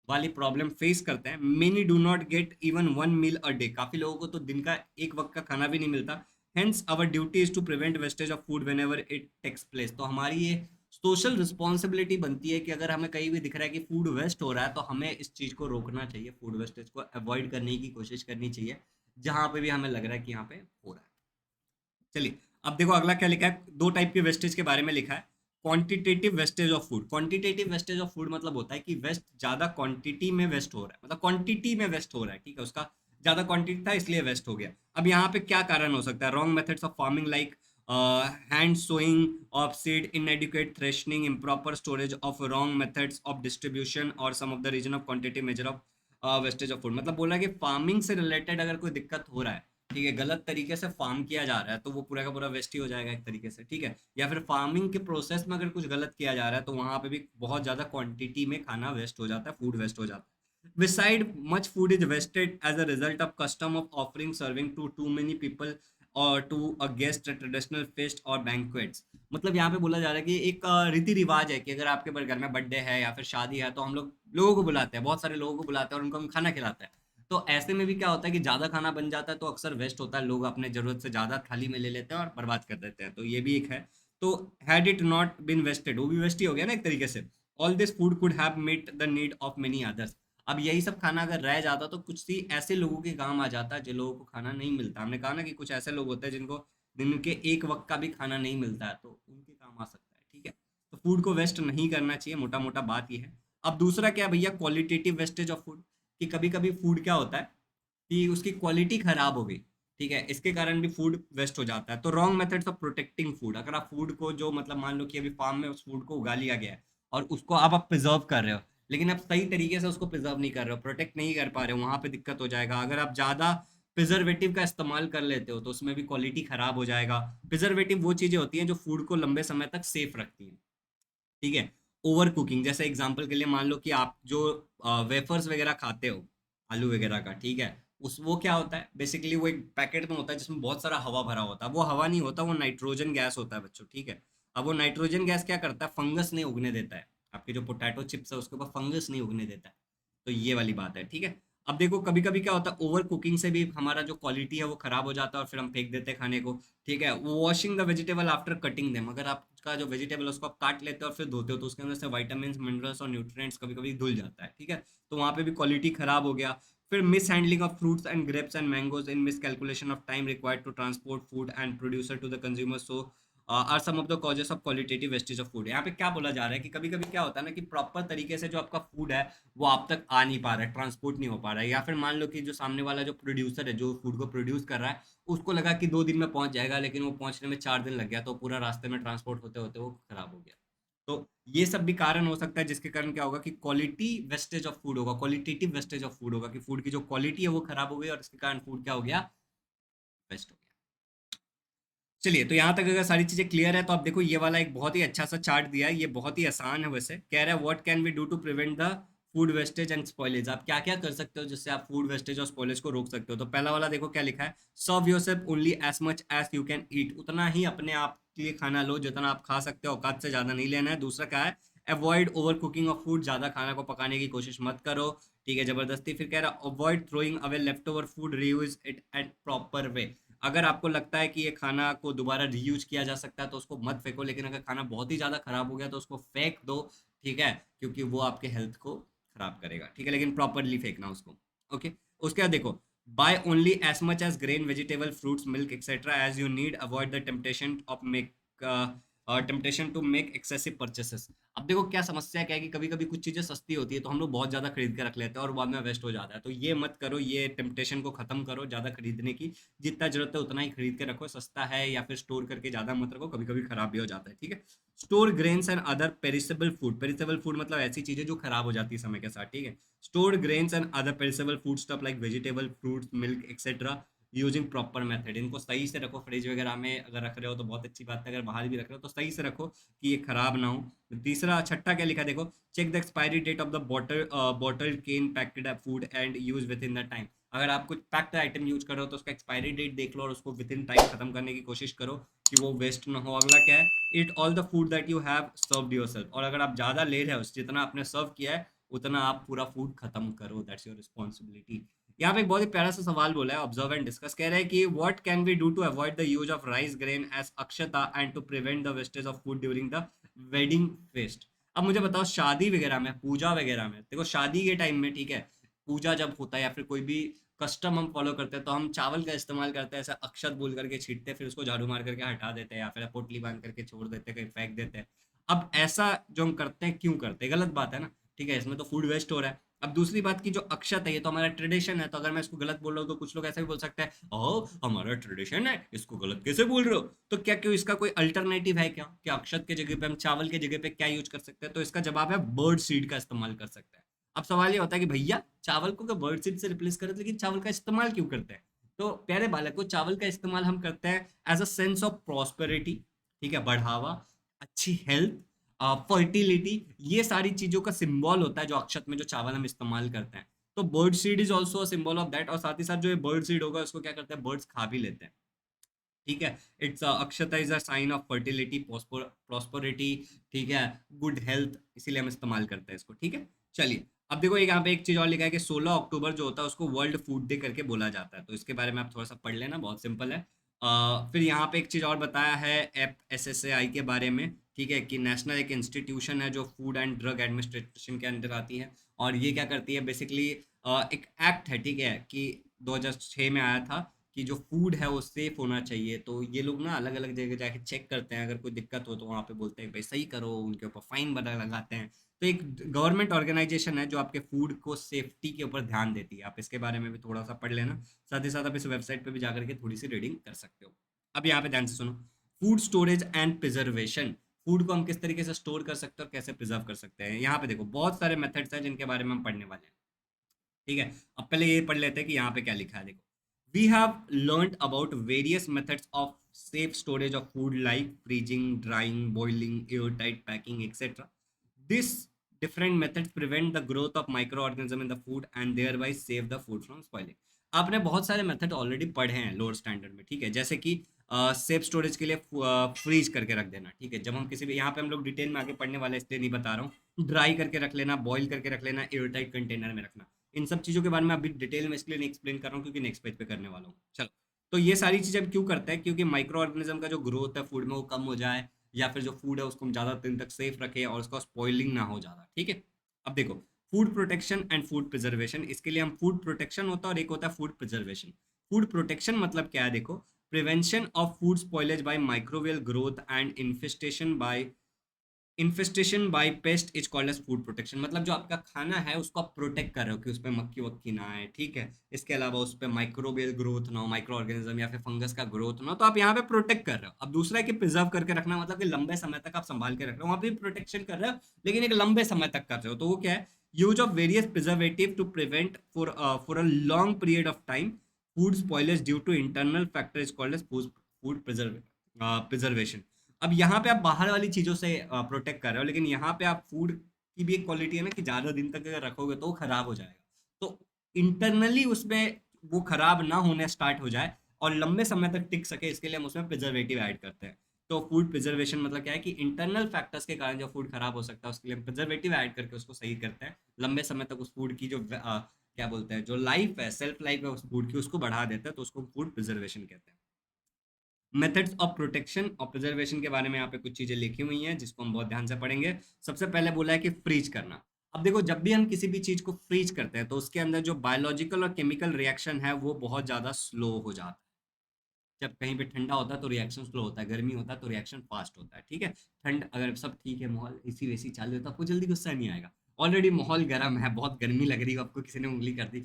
वाली प्रॉब्लम फेस करते हैं। Many do not get even one meal a day, काफी लोगों को तो दिन का एक वक्त का खाना भी नहीं मिलता। Hence our duty is to prevent wastage of food whenever it takes place. तो हमारी ये सोशल रिस्पॉन्सिबिलिटी बनती है कि अगर हमें कहीं भी दिख रहा है कि फूड वेस्ट हो रहा है तो हमें इस चीज को रोकना चाहिए, फूड वेस्टेज को अवॉइड करने की कोशिश करनी चाहिए जहां पे भी हमें लग रहा है कि यहाँ पे हो रहा है। चलिए, अब देखो अगला क्या लिखा है, दो टाइप के वेस्टेज के बारे में लिखा है। Quantitative wastage of food. Quantitative wastage of food मतलब होता है कि वेस्ट ज्यादा क्वांटिटी में वेस्ट हो रहा है, मतलब क्वांटिटी में वेस्ट हो रहा है, ठीक है, उसका ज्यादा क्वांटिटी था इसलिए वेस्ट हो गया। अब यहाँ पे क्या कारण हो सकता है, wrong methods of farming like hand sowing of seed, inadequate threshing, improper storage of wrong methods of distribution और some of the reason of quantity measure of wastage of food. मतलब बोला कि फार्मिंग से रिलेटेड अगर कोई दिक्कत हो रहा है, ठीक है, गलत तरीके से फार्म किया जा रहा है तो वो पूरा का पूरा वेस्ट ही हो जाएगा एक तरीके से, ठीक है। या फिर फार्मिंग के प्रोसेस में अगर कुछ गलत किया जा रहा है तो वहां पे भी बहुत ज्यादा क्वांटिटी में खाना वेस्ट हो जाता है, फूड वेस्ट हो जाता है। Beside much food is wasted as a result of custom of offering serving to too many people और to a guest traditional fest और बैंक्वेट्स। मतलब यहाँ पे बोला जा रहा है कि एक रीति रिवाज है कि अगर आपके घर में बर्थडे है या फिर शादी है तो हम लोग लोगों को बुलाते हैं, बहुत सारे लोगों को बुलाते हैं और उनको हम खाना खिलाते हैं। तो ऐसे में भी क्या होता है कि ज्यादा खाना बन जाता है तो अक्सर वेस्ट होता है, लोग अपने जरूरत से ज्यादा थाली में ले लेते हैं और बर्बाद कर देते हैं, तो ये भी एक है। तो had it not been wasted, वो भी वेस्ट ही हो गया ना एक तरीके से। All this food could have meet the need of many others. अब यही सब खाना अगर रह जाता तो कुछ ही ऐसे लोगों के काम आ जाता जिन लोगों को खाना नहीं मिलता। हमने कहा ना कि कुछ ऐसे लोग होते हैं जिनको दिन के एक वक्त का भी खाना नहीं मिलता है, तो उनके काम आ सकता है, ठीक है। तो फूड को वेस्ट नहीं करना चाहिए, मोटा मोटा बात ये है। अब दूसरा क्या है भैया, क्वालिटेटिव वेस्टेज ऑफ फूड। कि कभी कभी फूड क्या होता है कि उसकी क्वालिटी खराब हो गई, ठीक है, इसके कारण भी फूड वेस्ट हो जाता है। तो wrong methods of protecting food, अगर आप फूड को जो मतलब मान लो कि अभी फार्म में उस फूड को उगा लिया गया है और उसको आप प्रिजर्व कर रहे हो, लेकिन आप सही तरीके से उसको प्रिजर्व नहीं कर रहे हो, प्रोटेक्ट नहीं कर पा रहे हो, वहां पे दिक्कत हो जाएगा। अगर आप ज्यादा प्रिजर्वेटिव का इस्तेमाल कर लेते हो तो उसमें भी क्वालिटी खराब हो जाएगा। प्रिजर्वेटिव वो चीजें होती हैं जो फूड को लंबे समय तक सेफ रखती हैं, ठीक है। ओवर कुकिंग, जैसे एग्जांपल के लिए मान लो कि आप जो वेफर्स वगैरह खाते हो आलू वगैरह का, ठीक है, उस वो क्या होता है बेसिकली, वो एक पैकेट में होता है जिसमें बहुत सारा हवा भरा होता है। वो हवा नहीं होता, वो नाइट्रोजन गैस होता है बच्चों, ठीक है। अब वो नाइट्रोजन गैस क्या करता है, फंगस नहीं उगने देता है, आपके जो पोटैटो चिप्स है उसके ऊपर फंगस नहीं उगने देता है। तो ये वाली बात है, ठीक है। अब देखो कभी कभी क्या होता है, ओवर कुकिंग से भी हमारा जो क्वालिटी है वो खराब हो जाता है और फिर हम फेंक देते हैं खाने को, ठीक है। Washing the vegetable after cutting them, अगर आपका जो वेजिटेबल है उसको आप काट लेते हो और फिर धोते हो तो उसके अंदर से वाइटामिन मिनरल्स और न्यूट्रिएंट्स कभी कभी धुल जाता है, ठीक है। तो वहाँ पे भी क्वालिटी खराब हो गया। फिर mishandling of fruits and grapes and mangoes in miscalculation of time required to transport food and producer to the consumer, so are some of the causes of qualitative wastage of food. यहाँ पे क्या बोला जा रहा है कि कभी कभी क्या होता है ना कि प्रॉपर तरीके से जो आपका फूड है वो आप तक आ नहीं पा रहा है, ट्रांसपोर्ट नहीं हो पा रहा है, या फिर मान लो कि जो सामने वाला जो प्रोड्यूसर है जो फूड को प्रोड्यूस कर रहा है उसको लगा कि 2 दिन में पहुंच जाएगा, लेकिन वो पहुंचने में 4 दिन लग गया, तो पूरा रास्ते में ट्रांसपोर्ट होते होते वो खराब हो गया। तो ये सब भी कारण हो सकता है जिसके कारण क्या होगा कि क्वालिटी वेस्टेज ऑफ फूड होगा, क्वालिटेटिव वेस्टेज ऑफ फूड होगा, कि फूड की जो क्वालिटी है वो खराब हो गई और इसके कारण फूड क्या हो गया, वेस्ट हो गया। चलिए, तो यहाँ तक अगर सारी चीजें क्लियर है तो आप देखो ये वाला एक बहुत ही अच्छा सा चार्ट दिया है, ये बहुत ही आसान है। वैसे कह रहा है what can we do to prevent the food wastage and spoilage, आप क्या क्या कर सकते हो जिससे आप फूड वेस्टेज और स्पॉइलेज को रोक सकते हो। तो पहला वाला देखो क्या लिखा है, serve yourself only as much as you can eat, उतना ही अपने आप के लिए खाना लो जितना आप खा सकते हो, औकात से ज्यादा नहीं लेना है। दूसरा क्या है, avoid over cooking of food, ज्यादा खाना को पकाने की कोशिश मत करो, ठीक है, जबरदस्ती। फिर कह रहा है avoid throwing away left over food, reuse it at proper way, अगर आपको लगता है कि ये खाना को दोबारा रीयूज किया जा सकता है तो उसको मत फेंको, लेकिन अगर खाना बहुत ही ज़्यादा खराब हो गया तो उसको फेंक दो, ठीक है, क्योंकि वो आपके हेल्थ को खराब करेगा, ठीक है, लेकिन प्रॉपरली फेंकना उसको। ओके, उसके बाद देखो, buy only as much as grain vegetable fruits milk etcetera as you need, avoid the temptation of make temptation to make excessive purchases. अब देखो क्या समस्या क्या है कि कभी कभी कुछ चीज़ें सस्ती होती है तो हम लोग बहुत ज़्यादा खरीद के रख लेते हैं और बाद में वेस्ट हो जाता है, तो ये मत करो, ये टेम्पटेशन को खत्म करो ज़्यादा खरीदने की। जितना जरूरत है उतना ही खरीद के रखो, सस्ता है, या फिर स्टोर करके ज़्यादा मत रखो, कभी कभी खराब भी हो जाता है, ठीक है। Store grains and other perishable food, perishable food मतलब ऐसी चीज़ें जो खराब हो जाती है समय के साथ, ठीक है। Store grains and other perishable food stuff like vegetable, fruits, milk etcetera using proper method. इनको सही से रखो, फ्रिज वगैरह में अगर रख रहे हो तो बहुत अच्छी बात है, अगर बाहर भी रख रहे हो तो सही से रखो कि ये खराब ना हो। तीसरा छठा क्या लिखा है देखो, check the expiry date of the bottle can packed food and use within the time. अगर आप कुछ पैक्ड आइटम यूज कर रहे हो तो उसका एक्सपायरी डेट देख लो और उसको विद इन टाइम खत्म करने की कोशिश करो कि वो वेस्ट ना हो। अगला क्या है, eat all the food that you have served yourself. और अगर आप ज़्यादा ले रहे हो, जितना आपने सर्व किया है उतना आप पूरा फूड खत्म करो, दैट्स योर रिस्पॉन्सिबिलिटी। यहाँ पे एक बहुत ही प्यारा सा सवाल बोला है, ऑब्जर्व एंड डिस्कस। कह रहा है कि what can we do to avoid the use of rice grain as akshata and to prevent the wastage of food during the wedding fest. अब मुझे बताओ, शादी वगैरह में, पूजा वगैरह में, देखो शादी के टाइम में, ठीक है, पूजा जब होता है या फिर कोई भी कस्टम हम फॉलो करते हैं तो हम चावल का इस्तेमाल करते हैं, ऐसा अक्षत बोल करके छींटते हैं, फिर उसको झाड़ू मार करके हटा देते हैं या फिर पोटली बांध करके छोड़ देते हैं, कहीं फेंक देते हैं। अब ऐसा जो हम करते हैं क्यों करते हैं, गलत बात है ना, ठीक है, इसमें तो फूड वेस्ट हो रहा है। अब दूसरी बात की जो अक्षत है, ये तो हमारा ट्रेडिशन है, तो अगर मैं इसको गलत बोल रहा हूँ तो कुछ लोग ऐसा भी बोल सकते हैं, ओ हमारा ट्रेडिशन है इसको गलत कैसे बोल रहे हो। तो क्या क्यों इसका कोई अल्टरनेटिव है क्या, क्या अक्षत के जगह पे हम चावल के जगह पे क्या यूज कर सकते हैं? तो इसका जवाब है बर्ड सीड का इस्तेमाल कर सकते हैं। अब सवाल ये होता है कि भैया चावल को बर्ड सीड से रिप्लेस करें, लेकिन चावल का इस्तेमाल क्यों करते हैं? तो प्यारे बालक को, चावल का इस्तेमाल हम करते हैं as a sense of prosperity, ठीक है, बढ़ावा, अच्छी हेल्थ, फर्टिलिटी, ये सारी चीजों का सिंबल होता है जो अक्षत में जो चावल हम इस्तेमाल करते हैं। तो bird seed is also a symbol of that. और साथ ही साथ जो ये बर्ड सीड होगा उसको क्या करते हैं, बर्ड्स खा भी लेते हैं, ठीक है। It's akshata is a sign of fertility, prosperity, ठीक है, गुड हेल्थ, इसीलिए हम इस्तेमाल करते हैं इसको, ठीक है। चलिए, अब देखो एक यहाँ पे एक चीज और लिखा है कि 16 अक्टूबर जो होता है उसको वर्ल्ड फूड डे करके बोला जाता है, तो इसके बारे में आप थोड़ा सा पढ़ लेना, बहुत सिंपल है। फिर यहाँ पे एक चीज और बताया है एफ एस एस ए आई के बारे में, ठीक है, कि नेशनल एक इंस्टीट्यूशन है जो फूड एंड ड्रग एडमिनिस्ट्रेशन के अंदर आती है। और ये क्या करती है बेसिकली, एक एक्ट है, ठीक है, कि 2006 में आया था कि जो फूड है वो सेफ होना चाहिए। तो ये लोग ना अलग अलग जगह जाके चेक करते हैं, अगर कोई दिक्कत हो तो वहाँ पे बोलते हैं भाई सही करो, उनके ऊपर फाइन बना लगाते हैं। तो एक गवर्नमेंट ऑर्गेनाइजेशन है जो आपके फूड को सेफ्टी के ऊपर ध्यान देती है, आप इसके बारे में भी थोड़ा सा पढ़ लेना। साथ ही साथ आप इस वेबसाइट पे भी जाकर के थोड़ी सी रीडिंग कर सकते हो। अब यहाँ पे ध्यान से सुनो, food storage and preservation. Food को हम किस तरीके से स्टोर कर सकते हैं और कैसे प्रिजर्व कर सकते हैं, यहाँ पे देखो बहुत सारे मेथड्स हैं जिनके बारे में हम पढ़ने वाले हैं, ठीक है। अब पहले ये पढ़ लेते हैं कि यहाँ पे क्या लिखा है, देखो, we have learned about various methods of safe storage of food like freezing, drying, boiling, airtight packing, etc. These different methods prevent the growth of microorganisms in the food and thereby save the food from spoiling. आपने बहुत सारे method already पढ़े हैं lower standard में, ठीक है, जैसे कि सेफ स्टोरेज के लिए फ्रीज करके रख देना, ठीक है, जब हम किसी भी, यहाँ पे हम लोग डिटेल में आगे पढ़ने वाले इसलिए नहीं बता रहा हूँ, ड्राई करके रख लेना, बॉईल करके रख लेना, एयरटाइट कंटेनर में रखना। इन सब चीज़ों के बारे में अभी डिटेल में इसलिए नहीं एक्सप्लेन कर रहा हूँ क्योंकि नेक्स्ट पेज पे करने वाला हूँ। चलो, तो ये सारी चीज़ें हम क्यों करते हैं, क्योंकि माइक्रो ऑर्गेनिज्म का जो ग्रोथ है फूड में वो कम हो जाए, या फिर जो फूड है उसको हम ज़्यादा दिन तक सेफ रखें और उसका स्पॉइलिंग ना हो ज़्यादा, ठीक है। अब देखो, food protection and food preservation, इसके लिए हम फूड प्रोटेक्शन होता है और एक होता है फूड प्रिजर्वेशन। फूड प्रोटेक्शन मतलब क्या है, देखो, prevention of food spoilage by microbial growth and infestation by pest is called as food protection. मतलब जो आपका खाना है उसको आप प्रोटेक्ट कर रहे हो कि उस पर मक्खी वक्की ना आए, ठीक है, इसके अलावा उस पर माइक्रोबियल ग्रोथ ना हो, माइक्रो ऑर्गेनिज्म या फिर फंगस का ग्रोथ ना हो, तो आप यहाँ पे प्रोटेक्ट कर रहे हो। अब दूसरा है कि प्रिजर्व करके रखना, मतलब कि लंबे समय तक आप संभाल के रख रहे हो, वहाँ पे प्रोटेक्शन कर रहे हो लेकिन एक लंबे समय तक कर रहे हो, तो वो क्या है, use of various preservative to prevent for a long period of time food spoilage due to internal factor is called as food preservation. अब यहाँ पे आप बाहर वाली चीज़ों से प्रोटेक्ट कर रहे हो, लेकिन यहाँ पे आप फूड की भी एक क्वालिटी है ना कि ज़्यादा दिन तक अगर रखोगे तो वो खराब हो जाएगा। तो इंटरनली उसमें वो खराब ना होने स्टार्ट हो जाए और लंबे समय तक टिक सके, इसके लिए हम उसमें प्रिजर्वेटिव ऐड करते हैं। तो फूड प्रिजर्वेशन मतलब क्या है कि इंटरनल फैक्टर्स के कारण जो फूड खराब हो सकता है उसके लिए हम प्रिजर्वेटिव ऐड करके उसको सही करते हैं, लंबे समय तक उस फूड की जो क्या बोलते हैं, जो लाइफ है, सेल्फ लाइफ है उस फूड की, उसको बढ़ा देते हैं, तो उसको फूड प्रिजर्वेशन कहते हैं। मेथड्स ऑफ प्रोटेक्शन और प्रिजर्वेशन के बारे में यहाँ पे कुछ चीजें लिखी हुई हैं जिसको हम बहुत ध्यान से पढ़ेंगे। सबसे पहले बोला है कि फ्रीज करना। अब देखो, जब भी हम किसी भी चीज को फ्रीज करते हैं तो उसके अंदर जो बायोलॉजिकल और केमिकल रिएक्शन है वो बहुत ज्यादा स्लो हो जाता है। जब कहीं पे ठंडा होता है तो रिएक्शन स्लो होता है, गर्मी होता है तो रिएक्शन फास्ट होता है, ठीक है। ठंड अगर सब ठीक है, माहौल एसी वेसी चालू है तो आपको जल्दी गुस्सा नहीं आएगा। ऑलरेडी माहौल गर्म है, बहुत गर्मी लग रही है, आपको किसी ने उंगली कर दी,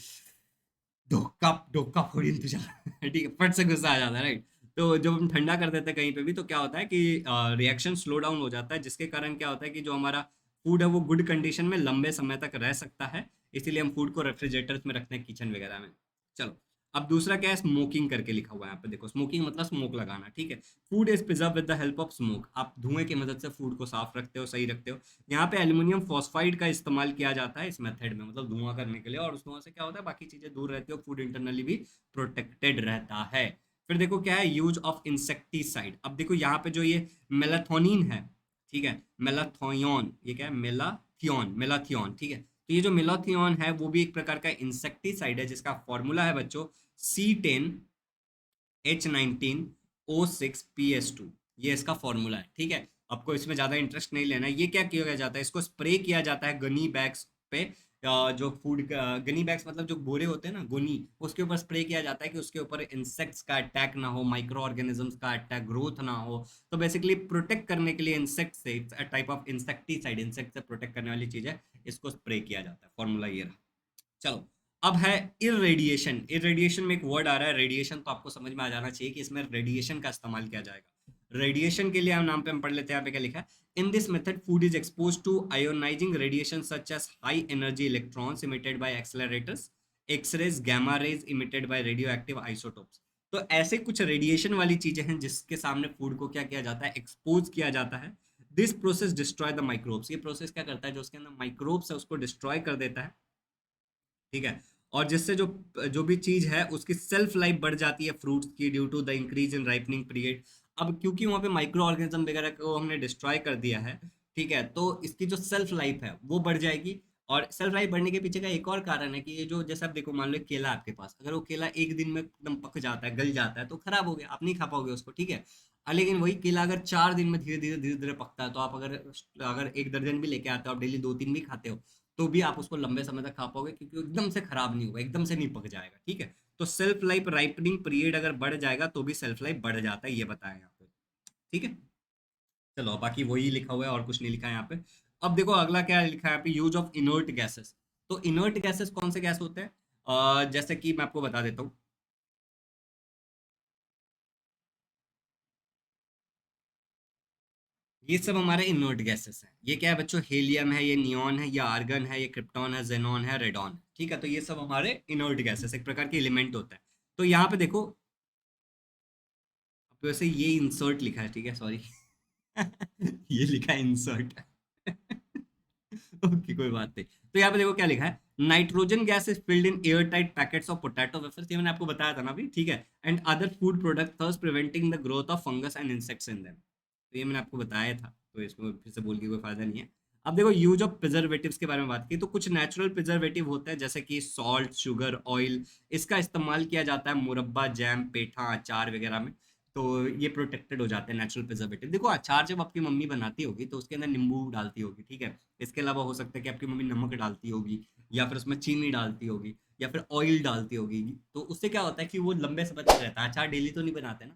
धोखा धोखा फोड़ी इंतजार ठीक है, फट से गुस्सा आ जाता है, राइट। तो जब हम ठंडा कर देते हैं कहीं पे भी तो क्या होता है कि रिएक्शन स्लो डाउन हो जाता है, जिसके कारण क्या होता है कि जो हमारा फूड है वो गुड कंडीशन में लंबे समय तक रह सकता है। इसीलिए हम फूड को रेफ्रिजरेटर्स में रखते हैं, किचन वगैरह में। चलो, अब दूसरा क्या है, स्मोकिंग करके लिखा हुआ है यहाँ पे, देखो स्मोकिंग मतलब स्मोक लगाना, ठीक है। Food is preserve with the help of smoke, आप धुएं की मदद से फूड को साफ रखते हो, सही रखते हो। यहाँ पे एल्यूमिनियम फॉस्फाइड का इस्तेमाल किया जाता है इस मेथड में, मतलब धुआं करने के लिए, और उस धुआं से क्या होता है, बाकी चीजें दूर रहती है, फूड इंटरनली भी प्रोटेक्टेड रहता है। फिर देखो क्या है, यूज ऑफ इंसेक्टिसाइड। अब देखो यहाँ पे जो ये मेलाथोनिन है, ठीक है, मेलाथोन, ये क्या है, मेलाथियोन, मेलाथियोन, ठीक है। तो ये जो मेलाथियोन है वो भी एक प्रकार का इंसेक्टिसाइड है, जिसका फॉर्मूला है बच्चों C10H19O6PS2, ये इसका फॉर्मूला है, ठीक है। आपको इसमें ज्यादा इंटरेस्ट नहीं लेना है। ये क्या किया जाता है, इसको स्प्रे किया जाता है गनी बैग्स पे, जो फूड गनी बैग्स मतलब जो बोरे होते हैं ना, गोनी, उसके ऊपर स्प्रे किया जाता है कि उसके ऊपर इंसेक्ट्स का अटैक ना हो, माइक्रो ऑर्गेनिजम्स का अटैक, ग्रोथ ना हो। तो बेसिकली प्रोटेक्ट करने के लिए इंसेक्ट से, टाइप ऑफ इंसेक्टिसाइड, इंसेक्ट से प्रोटेक्ट करने वाली चीज है, इसको स्प्रे किया जाता है, फॉर्मूला ये रहा। चलो, अब है इरेडिएशन। इरेडिएशन में एक वर्ड आ रहा है रेडिएशन, तो आपको समझ में आ जाना चाहिए कि इसमें रेडिएशन का इस्तेमाल किया जाएगा। रेडिएशन के लिए हम नाम पे हम पढ़ लेते हैं, यहाँ पे क्या लिखा है, in this method food is expose to ionizing radiation such as high energy electrons emitted by accelerators, x rays, gamma rays emitted by radioactive isotopes. तो ऐसे कुछ रेडिएशन वाली चीजें हैं जिसके सामने फूड को क्या किया जाता है, एक्सपोज किया जाता है। This process destroy the microbes, ये प्रोसेस क्या करता है, जो उसके अंदर माइक्रोब्स है उसको डिस्ट्रॉय कर देता है, ठीक है। और जिससे जो जो भी चीज है उसकी सेल्फ लाइफ बढ़ जाती है फ्रूट्स की, due to the increase in ripening period. अब क्योंकि वहां पे माइक्रो ऑर्गेनिज्म वगैरह को हमने डिस्ट्रॉय कर दिया है, ठीक है, तो इसकी जो सेल्फ लाइफ है वो बढ़ जाएगी। और सेल्फ लाइफ बढ़ने के पीछे का एक और कारण है कि ये जो, जैसे आप देखो, मान लो एक केला आपके पास, अगर वो केला एक दिन में एकदम पक जाता है, गल जाता है, तो खराब हो गया, आप नहीं खा पाओगे उसको, ठीक है। लेकिन वही केला अगर 4 दिन में धीरे धीरे धीरे धीरे पकता है, तो आप अगर अगर एक दर्जन भी लेके आते हो, आप डेली 2-3 भी खाते हो, तो भी आप उसको लंबे समय तक खा पाओगे, क्योंकि वो एकदम से खराब नहीं होगा, एकदम से नहीं पक जाएगा, ठीक है। तो सेल्फ लाइफ, राइपनिंग पीरियड अगर बढ़ जाएगा तो भी सेल्फ लाइफ बढ़ जाता है, ये बताया यहाँ पे, ठीक है। चलो, बाकी वही लिखा हुआ है और कुछ नहीं लिखा है यहाँ पे। अब देखो अगला क्या लिखा है यहाँ पे, यूज ऑफ इनर्ट गैसेस। तो इनर्ट गैसेस कौन से गैस होते हैं, जैसे कि मैं आपको बता देता हूँ, ये सब हमारे इनर्ट गैसेस हैं। ये क्या है बच्चों, हीलियम है, ये नियॉन है, ये आर्गन है, ये क्रिप्टॉन है, जेनॉन है, रेडॉन है, ठीक है। तो ये सब हमारे इनर्ट गैसेस, एक प्रकार के एलिमेंट होते हैं। तो यहाँ पे देखो, अब वैसे ये इंसर्ट लिखा है, ठीक है, सॉरी। ये लिखा है इंसर्ट। ओके, कोई बात नहीं। तो यहाँ पे देखो क्या लिखा है, nitrogen gas is filled in air tight packets of potato wafers, ये मैंने आपको बताया था ना अभी, ठीक है, and other food product thereby preventing the growth of fungus and insects in them. तो ये मैंने आपको बताया था, तो इसमें फिर से बोल के कोई फायदा नहीं है। अब देखो यूज ऑफ प्रिजर्वेटिव्स के बारे में बात की, तो कुछ नेचुरल प्रिजर्वेटिव होते हैं, जैसे कि सॉल्ट, शुगर, ऑयल, इसका इस्तेमाल किया जाता है मुरब्बा, जैम, पेठा, अचार वगैरह में। तो ये प्रोटेक्टेड हो जाते हैं नेचुरल प्रिजर्वेटिव। देखो अचार जब आपकी मम्मी बनाती होगी तो उसके अंदर नींबू डालती होगी, ठीक है। इसके अलावा हो सकता है कि आपकी मम्मी नमक डालती होगी, या फिर उसमें चीनी डालती होगी, या फिर ऑयल डालती होगी। तो उससे क्या होता है कि वो लंबे समय तक रहता है। अचार डेली तो नहीं बनाते ना,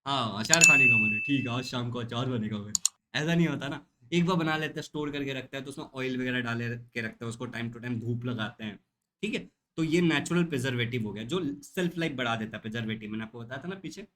हाँ अचार खाने का मन है, ठीक है, आज शाम को अचार बनेगा, ऐसा नहीं होता ना। एक बार बना लेते हैं, स्टोर करके रखते हैं, तो उसमें ऑयल वगैरह डाले के रखते हैं, उसको टाइम टू टाइम धूप लगाते हैं, ठीक है। तो ये नेचुरल प्रिजर्वेटिव हो गया, जो सेल्फ लाइफ बढ़ा देता है प्रिजर्वेटिव, मैंने आपको बताया था ना पीछे।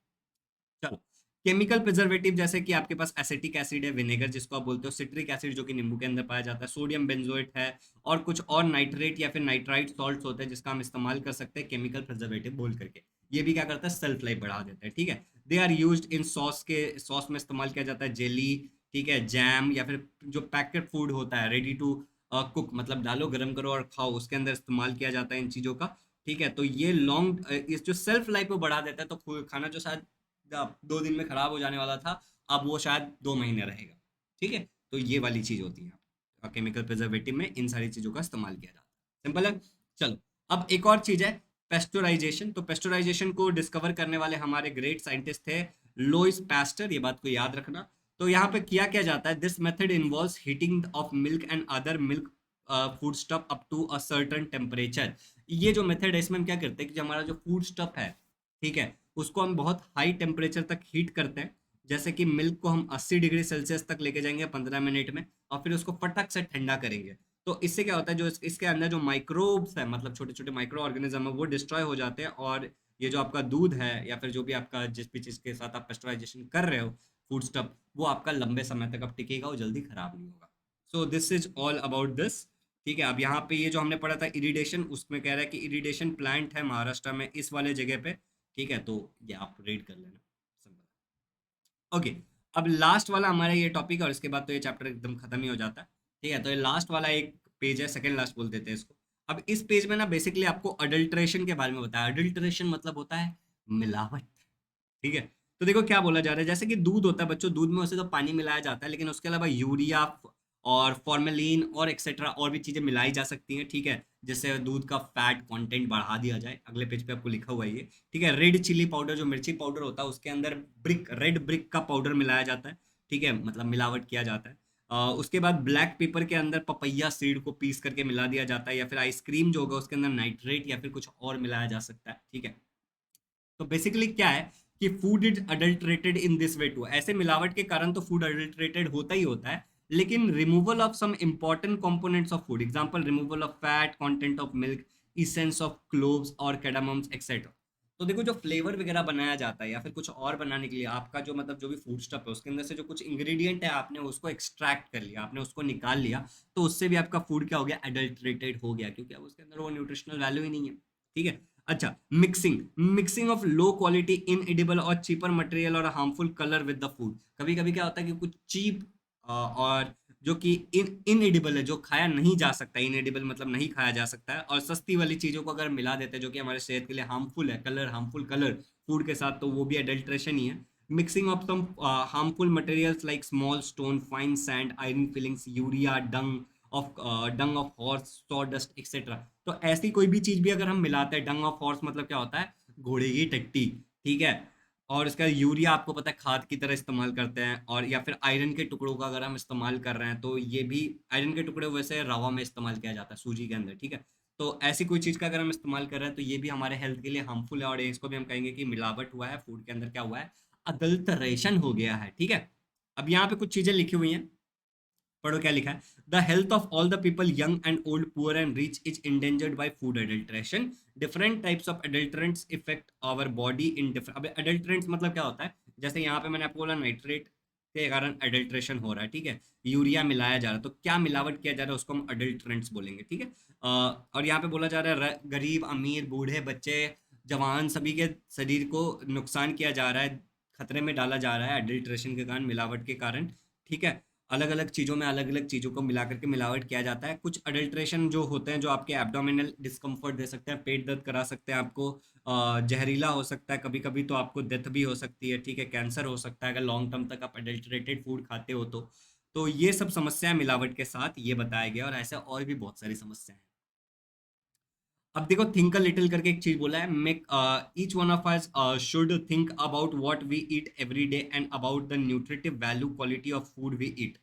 चलो, केमिकल प्रिजर्वेटिव जैसे कि आपके पास एसिटिक एसिड है, विनेगर जिसको आप बोलते हो, सिट्रिक एसिड जो कि नींबू के अंदर पाया जाता है, सोडियम बेंजोएट है, और कुछ और नाइट्रेट या फिर नाइट्राइट सॉल्ट्स होते हैं जिसका हम इस्तेमाल कर सकते हैं केमिकल प्रिजर्वेटिव बोल करके। ये भी क्या करता है, सेल्फ लाइफ बढ़ा देता है, ठीक है। They are used in sauce, के सॉस में इस्तेमाल किया जाता है, जेली, ठीक है, जैम, या फिर जो पैकेट फूड होता है रेडी टू कुक, मतलब डालो, गर्म करो और खाओ, उसके अंदर इस्तेमाल किया जाता है इन चीजों का, ठीक है। तो ये लॉन्ग, इस जो सेल्फ लाइफ को बढ़ा देता है, तो खाना जो शायद 2 दिन में खराब हो जाने वाला था, अब वो शायद 2 महीने रहेगा, ठीक है। तो ये वाली चीज होती है, केमिकल प्रिजर्वेटिव में इन सारी चीजों का इस्तेमाल किया जाता है, सिंपल है। चलो, अब एक और चीज है, पेस्टोराइजेशन। तो पेस्टोराइजेशन को डिस्कवर करने वाले हमारे ग्रेट साइंटिस्ट थे लोइस पैस्टर, ये बात को याद रखना। तो यहाँ पे किया क्या जाता है, this method involves heating of milk and other milk food stuff up to a certain temperature. ये जो मेथड है इसमें हम क्या करते हैं कि जो हमारा जो फूड स्टफ है, ठीक है, उसको हम बहुत हाई टेम्परेचर तक हीट करते हैं। जैसे कि मिल्क को हम 80 डिग्री सेल्सियस तक लेके जाएंगे 15 मिनट में, और फिर उसको फटक से ठंडा करेंगे। तो इससे क्या होता है, जो इसके अंदर जो माइक्रोब्स है, मतलब छोटे छोटे माइक्रो ऑर्गेनिज्म है, वो डिस्ट्रॉय हो जाते हैं, और ये जो आपका दूध है या फिर जो भी आपका जिस भी चीज़ के साथ आप पेस्टराइजेशन कर रहे हो, फूड स्टफ, वो आपका लंबे समय तक अब टिकेगा और जल्दी खराब नहीं होगा। So this is all about this. ठीक है, अब यहाँ पे ये जो हमने पढ़ा था इरिडेशन, उसमें कह रहा है कि इरिडेशन प्लांट है महाराष्ट्र में इस वाले जगह पे। ठीक है, तो ये आप रीड कर लेना, सिंपल। ओके, अब लास्ट वाला हमारा ये टॉपिक है और इसके बाद तो ये चैप्टर एकदम खत्म ही हो जाता है। ठीक है, तो ये लास्ट वाला एक पेज है, सेकंड लास्ट बोल देते हैं इसको। अब इस पेज में ना बेसिकली आपको अडल्ट्रेशन के बारे में बताया। अडल्ट्रेशन मतलब होता है मिलावट। ठीक है, तो देखो क्या बोला जा रहा है, जैसे कि दूध होता है बच्चों, दूध में वैसे तो पानी मिलाया जाता है, लेकिन उसके अलावा यूरिया और फॉर्मेलिन और एक्सेट्रा और भी चीजें मिलाई जा सकती हैं। ठीक है, जिससे दूध का फैट कंटेंट बढ़ा दिया जाए। अगले पेज पे आपको लिखा हुआ है ये। ठीक है, रेड चिली पाउडर, जो मिर्ची पाउडर होता है उसके अंदर ब्रिक, रेड ब्रिक का पाउडर मिलाया जाता है। ठीक है, मतलब मिलावट किया जाता है। उसके बाद ब्लैक पेपर के अंदर पपैया सीड को पीस करके मिला दिया जाता है, या फिर आइसक्रीम जो होगा उसके अंदर नाइट्रेट या फिर कुछ और मिलाया जा सकता है। ठीक है, तो बेसिकली क्या है कि food is adulterated in this way too, ऐसे मिलावट के कारण तो फूड अडल्ट्रेटेड होता ही होता है, लेकिन removal of some important components of food, example removal of fat, content of milk, essence of cloves और कैडामम्स एक्सेट्रा। तो देखो जो फ्लेवर वगैरह बनाया जाता है या फिर कुछ और बनाने के लिए आपका जो मतलब जो भी फूड स्टफ है उसके अंदर से जो कुछ इंग्रेडिएंट है आपने उसको एक्सट्रैक्ट कर लिया, आपने उसको निकाल लिया, तो उससे भी आपका फूड क्या हो गया, एडल्ट्रेटेड हो गया, क्योंकि अब उसके अंदर वो न्यूट्रिशनल वैल्यू ही नहीं है। ठीक है, अच्छा, mixing, mixing of low quality in edible और चीपर मटेरियल और harmful colour with the food. कभी कभी क्या होता है कि कुछ चीप और जो कि इन एडिबल है, जो खाया नहीं जा सकता, इन एडिबल मतलब नहीं खाया जा सकता है, और सस्ती वाली चीजों को अगर मिला देते हैं जो कि हमारे सेहत के लिए हार्मफुल है, कलर, हार्मफुल कलर फूड के साथ, तो वो भी एडल्ट्रेशन ही है। Mixing of some harmful materials like small stone, fine sand, iron filings, urea, dung of horse, sawdust etcetera. तो ऐसी कोई भी चीज भी अगर हम मिलाते हैं, डंग ऑफ हॉर्स मतलब क्या होता है, घोड़े की टट्टी। ठीक है, और इसका यूरिया आपको पता है खाद की तरह इस्तेमाल करते हैं, और या फिर आयरन के टुकड़ों का अगर हम इस्तेमाल कर रहे हैं तो ये भी, आयरन के टुकड़े वैसे रवा में इस्तेमाल किया जाता है, सूजी के अंदर। ठीक है, तो ऐसी कोई चीज का अगर हम इस्तेमाल कर रहे हैं तो ये भी हमारे हेल्थ के लिए हार्मफुल है, और इसको भी हम कहेंगे कि मिलावट हुआ है फूड के अंदर, क्या हुआ है, अडल्टरेशन हो गया है। ठीक है, अब यहाँ पे कुछ चीजें लिखी हुई हैं, पढ़ो क्या लिखा है। The health of all the people young and old, poor and rich is endangered by food adulteration. Different types of adulterants effect our body in different. अब अडल्ट्रेंट्स मतलब क्या होता है, जैसे यहाँ पे मैंने आपको बोला नाइट्रेट के कारण अडल्ट्रेशन हो रहा है। ठीक है, यूरिया मिलाया जा रहा है, तो क्या मिलावट किया जा रहा है उसको हम अडल्ट्रेंट्स बोलेंगे। ठीक है, और यहाँ पे बोला जा रहा है गरीब, अमीर, बूढ़े, बच्चे, जवान, सभी के शरीर को नुकसान किया जा रहा है, खतरे में डाला जा रहा है अडल्ट्रेशन के कारण, मिलावट के कारण। ठीक है, अलग अलग चीज़ों में अलग अलग चीज़ों को मिला करके मिलावट किया जाता है। कुछ अडल्ट्रेशन जो होते हैं जो आपके एब्डोमिनल डिस्कम्फर्ट दे सकते हैं, पेट दर्द करा सकते हैं आपको, जहरीला हो सकता है कभी कभी, तो आपको डेथ भी हो सकती है। ठीक है, कैंसर हो सकता है अगर लॉन्ग टर्म तक आप अडल्ट्रेटेड फूड खाते हो तो ये सब समस्याएं मिलावट के साथ ये बताया गया, और ऐसे और भी बहुत सारी समस्याएं हैं। अब देखो थिंक अ लिटिल करके एक चीज बोला है, make each one of us should think about what we eat every day and about the nutritive value quality of food we eat.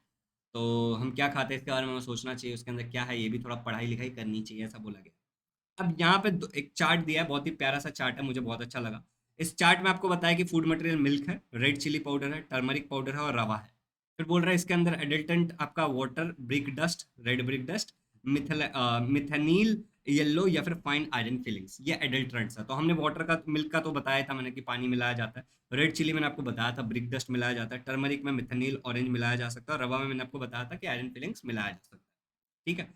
तो हम क्या खाते हैं इसके बारे में हमें सोचना चाहिए, उसके अंदर क्या है ये भी थोड़ा पढ़ाई लिखाई करनी चाहिए, ऐसा बोला गया। अब यहाँ पे एक चार्ट दिया है, बहुत ही प्यारा सा चार्ट है, मुझे बहुत अच्छा लगा। इस चार्ट में आपको बताया कि फूड मटेरियल मिल्क है, रेड चिली पाउडर है, टर्मरिक पाउडर है और रवा है। फिर बोल रहा है इसके अंदर एडल्टेंट आपका water, brick dust, red brick dust, metanil yellow या फिर फाइन आयरन फिलिंग्स, ये एडल्ट्रेंट्स है। तो हमने वाटर का, मिल्क का तो बताया था मैंने कि पानी मिलाया जाता है, रेड चिली मैंने आपको बताया था ब्रिक डस्ट मिलाया जाता है, टर्मरिक में मिथेनिल ऑरेंज मिलाया जा सकता है, और रवा में मैंने आपको बताया था कि आयरन फिलिंग्स मिलाया जा सकता है। ठीक है,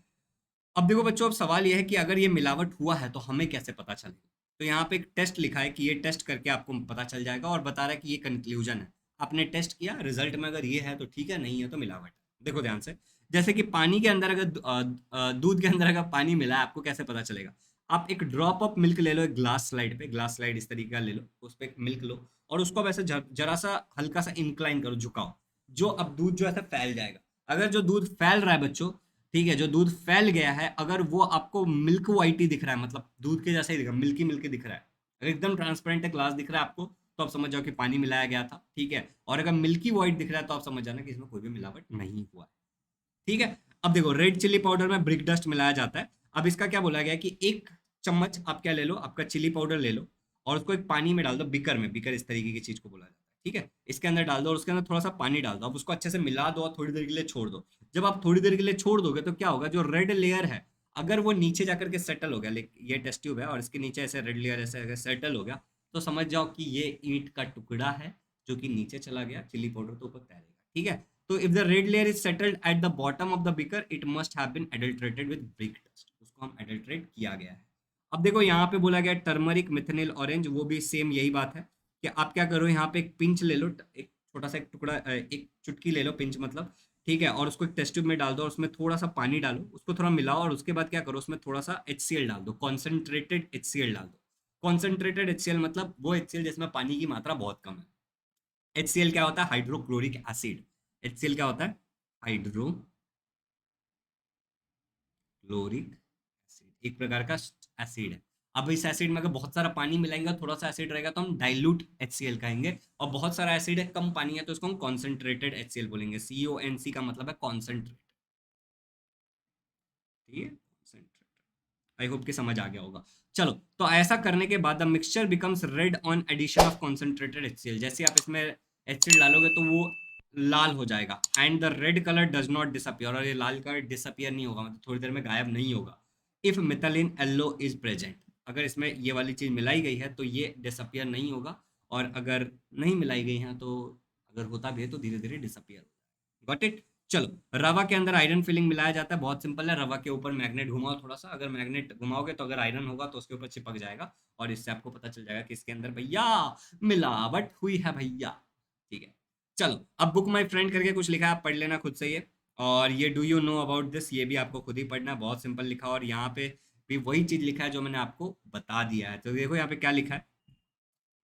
अब देखो बच्चों, अब सवाल यह है कि अगर ये मिलावट हुआ है तो हमें कैसे पता चलेगा। तो यहाँ पे एक टेस्ट लिखा है कि ये टेस्ट करके आपको पता चल जाएगा, और बता रहा है कि ये कंक्लूजन है, आपने टेस्ट किया, रिजल्ट में अगर ये है तो ठीक है, नहीं है तो मिलावट है। देखो ध्यान से, जैसे कि पानी के अंदर अगर दूध के अंदर अगर पानी मिला है, आपको कैसे पता चलेगा। आप एक ड्रॉप ऑफ मिल्क ले लो, एक ग्लास स्लाइड पे, ग्लास स्लाइड इस तरीके का ले लो, उस पर मिल्क लो, और उसको वैसे जरा सा हल्का सा इंक्लाइन करो, झुकाओ, जो अब दूध जो है फैल जाएगा। अगर जो दूध फैल रहा है बच्चों, ठीक है, जो दूध फैल गया है, अगर वो आपको मिल्क वाइट ही दिख रहा है, मतलब दूध के जैसा ही दिख रहा है, मिल्की मिल्की दिख रहा है, अगर एकदम ट्रांसपेरेंट है, ग्लास दिख रहा है आपको, तो आप समझ जाओ कि पानी मिलाया गया था। ठीक है, और अगर मिल्की वाइट दिख रहा है तो आप समझ जाना कि इसमें कोई भी मिलावट नहीं हुआ है। ठीक है, अब देखो रेड चिली पाउडर में ब्रिक डस्ट मिलाया जाता है। अब इसका क्या बोला गया है कि एक चम्मच आप क्या ले लो, आपका चिली पाउडर ले लो, और उसको एक पानी में डाल दो, बिकर में, बिकर इस तरीके की चीज को बोला जाता है। ठीक है, इसके अंदर डाल दो और उसके अंदर थोड़ा सा पानी डाल दो, अब उसको अच्छे से मिला दो और थोड़ी देर के लिए छोड़ दो। जब आप थोड़ी देर के लिए छोड़ दोगे तो क्या होगा, जो रेड लेयर है, अगर वो नीचे जाकर के सेटल हो गया, ये टेस्ट ट्यूब है और इसके नीचे ऐसे रेड लेयर ऐसे अगर सेटल हो गया, तो समझ जाओ कि ये ईंट का टुकड़ा है जो कि नीचे चला गया, चिली पाउडर तो ऊपर तैरेगा। ठीक है, तो if the red layer is settled at the bottom of the beaker it must have been adulterated with brick dust, उसको हम एडल्ट्रेट किया गया है। अब देखो यहाँ पे बोला गया टर्मरिक, मिथेनिल, ऑरेंज, वो भी सेम यही बात है कि आप क्या करो, यहाँ पे एक पिंच ले लो, एक छोटा सा एक टुकड़ा, एक चुटकी ले लो, पिंच मतलब, ठीक है, और उसको एक टेस्ट ट्यूब में डाल दो और उसमें थोड़ा सा पानी डालो, उसको थोड़ा मिलाओ और उसके बाद क्या करो, उसमें थोड़ा सा HCl डाल दो, कॉन्सेंट्रेटेड HCl डाल दो। कॉन्सेंट्रेटेड HCl मतलब वो HCl जिसमें पानी की मात्रा बहुत कम है। HCl क्या होता है? Hydrochloric acid. HCl क्या होता है? हाइड्रोक्लोरिक एसिड, एक प्रकार का एसिड है। अब इस एसिड में अगर बहुत सारा पानी मिलाएंगे, थोड़ा सा एसिड रहेगा, तो हम डाइल्यूट HCl कहेंगे, और बहुत सारा एसिड है, कम पानी है, तो इसको हम कॉन्सेंट्रेटेड HCl बोलेंगे। CONC का मतलब है कॉन्सेंट्रेट, ठीक है, कॉन्सेंट्रेट। आई होप कि समझ आ गया होगा। चलो, तो ऐसा करने के बाद the mixture becomes red on addition of concentrated HCl। जैसे आप इसमें HCl डालोगे तो वो लाल हो जाएगा, and the red colour does not disappear, और ये लाल कलर डिसअपियर नहीं होगा, मतलब थोड़ी देर में गायब नहीं होगा। If methylene yellow is present, अगर इसमें ये वाली चीज मिलाई गई है तो ये डिसअपियर नहीं होगा, और अगर नहीं मिलाई गई है तो, अगर होता भी है तो धीरे धीरे डिसअपियर होगा। Got it? चलो, रवा के अंदर आयरन फिलिंग मिलाया जाता है, बहुत सिंपल है। रवा के ऊपर मैग्नेट घुमाओ थोड़ा सा, अगर मैग्नेट घुमाओगे तो अगर आयरन होगा तो उसके ऊपर चिपक जाएगा, और इससे आपको पता चल जाएगा कि इसके अंदर भैया मिलावट हुई है भैया। ठीक है, चलो, अब बुक माई फ्रेंड करके कुछ लिखा है, आप पढ़ लेना खुद से ये। और ये do you know about this, ये भी आपको खुद ही पढ़ना है, बहुत सिंपल लिखा, और यहाँ पे भी वही चीज लिखा है जो मैंने आपको बता दिया है। तो देखो यहाँ पे क्या लिखा है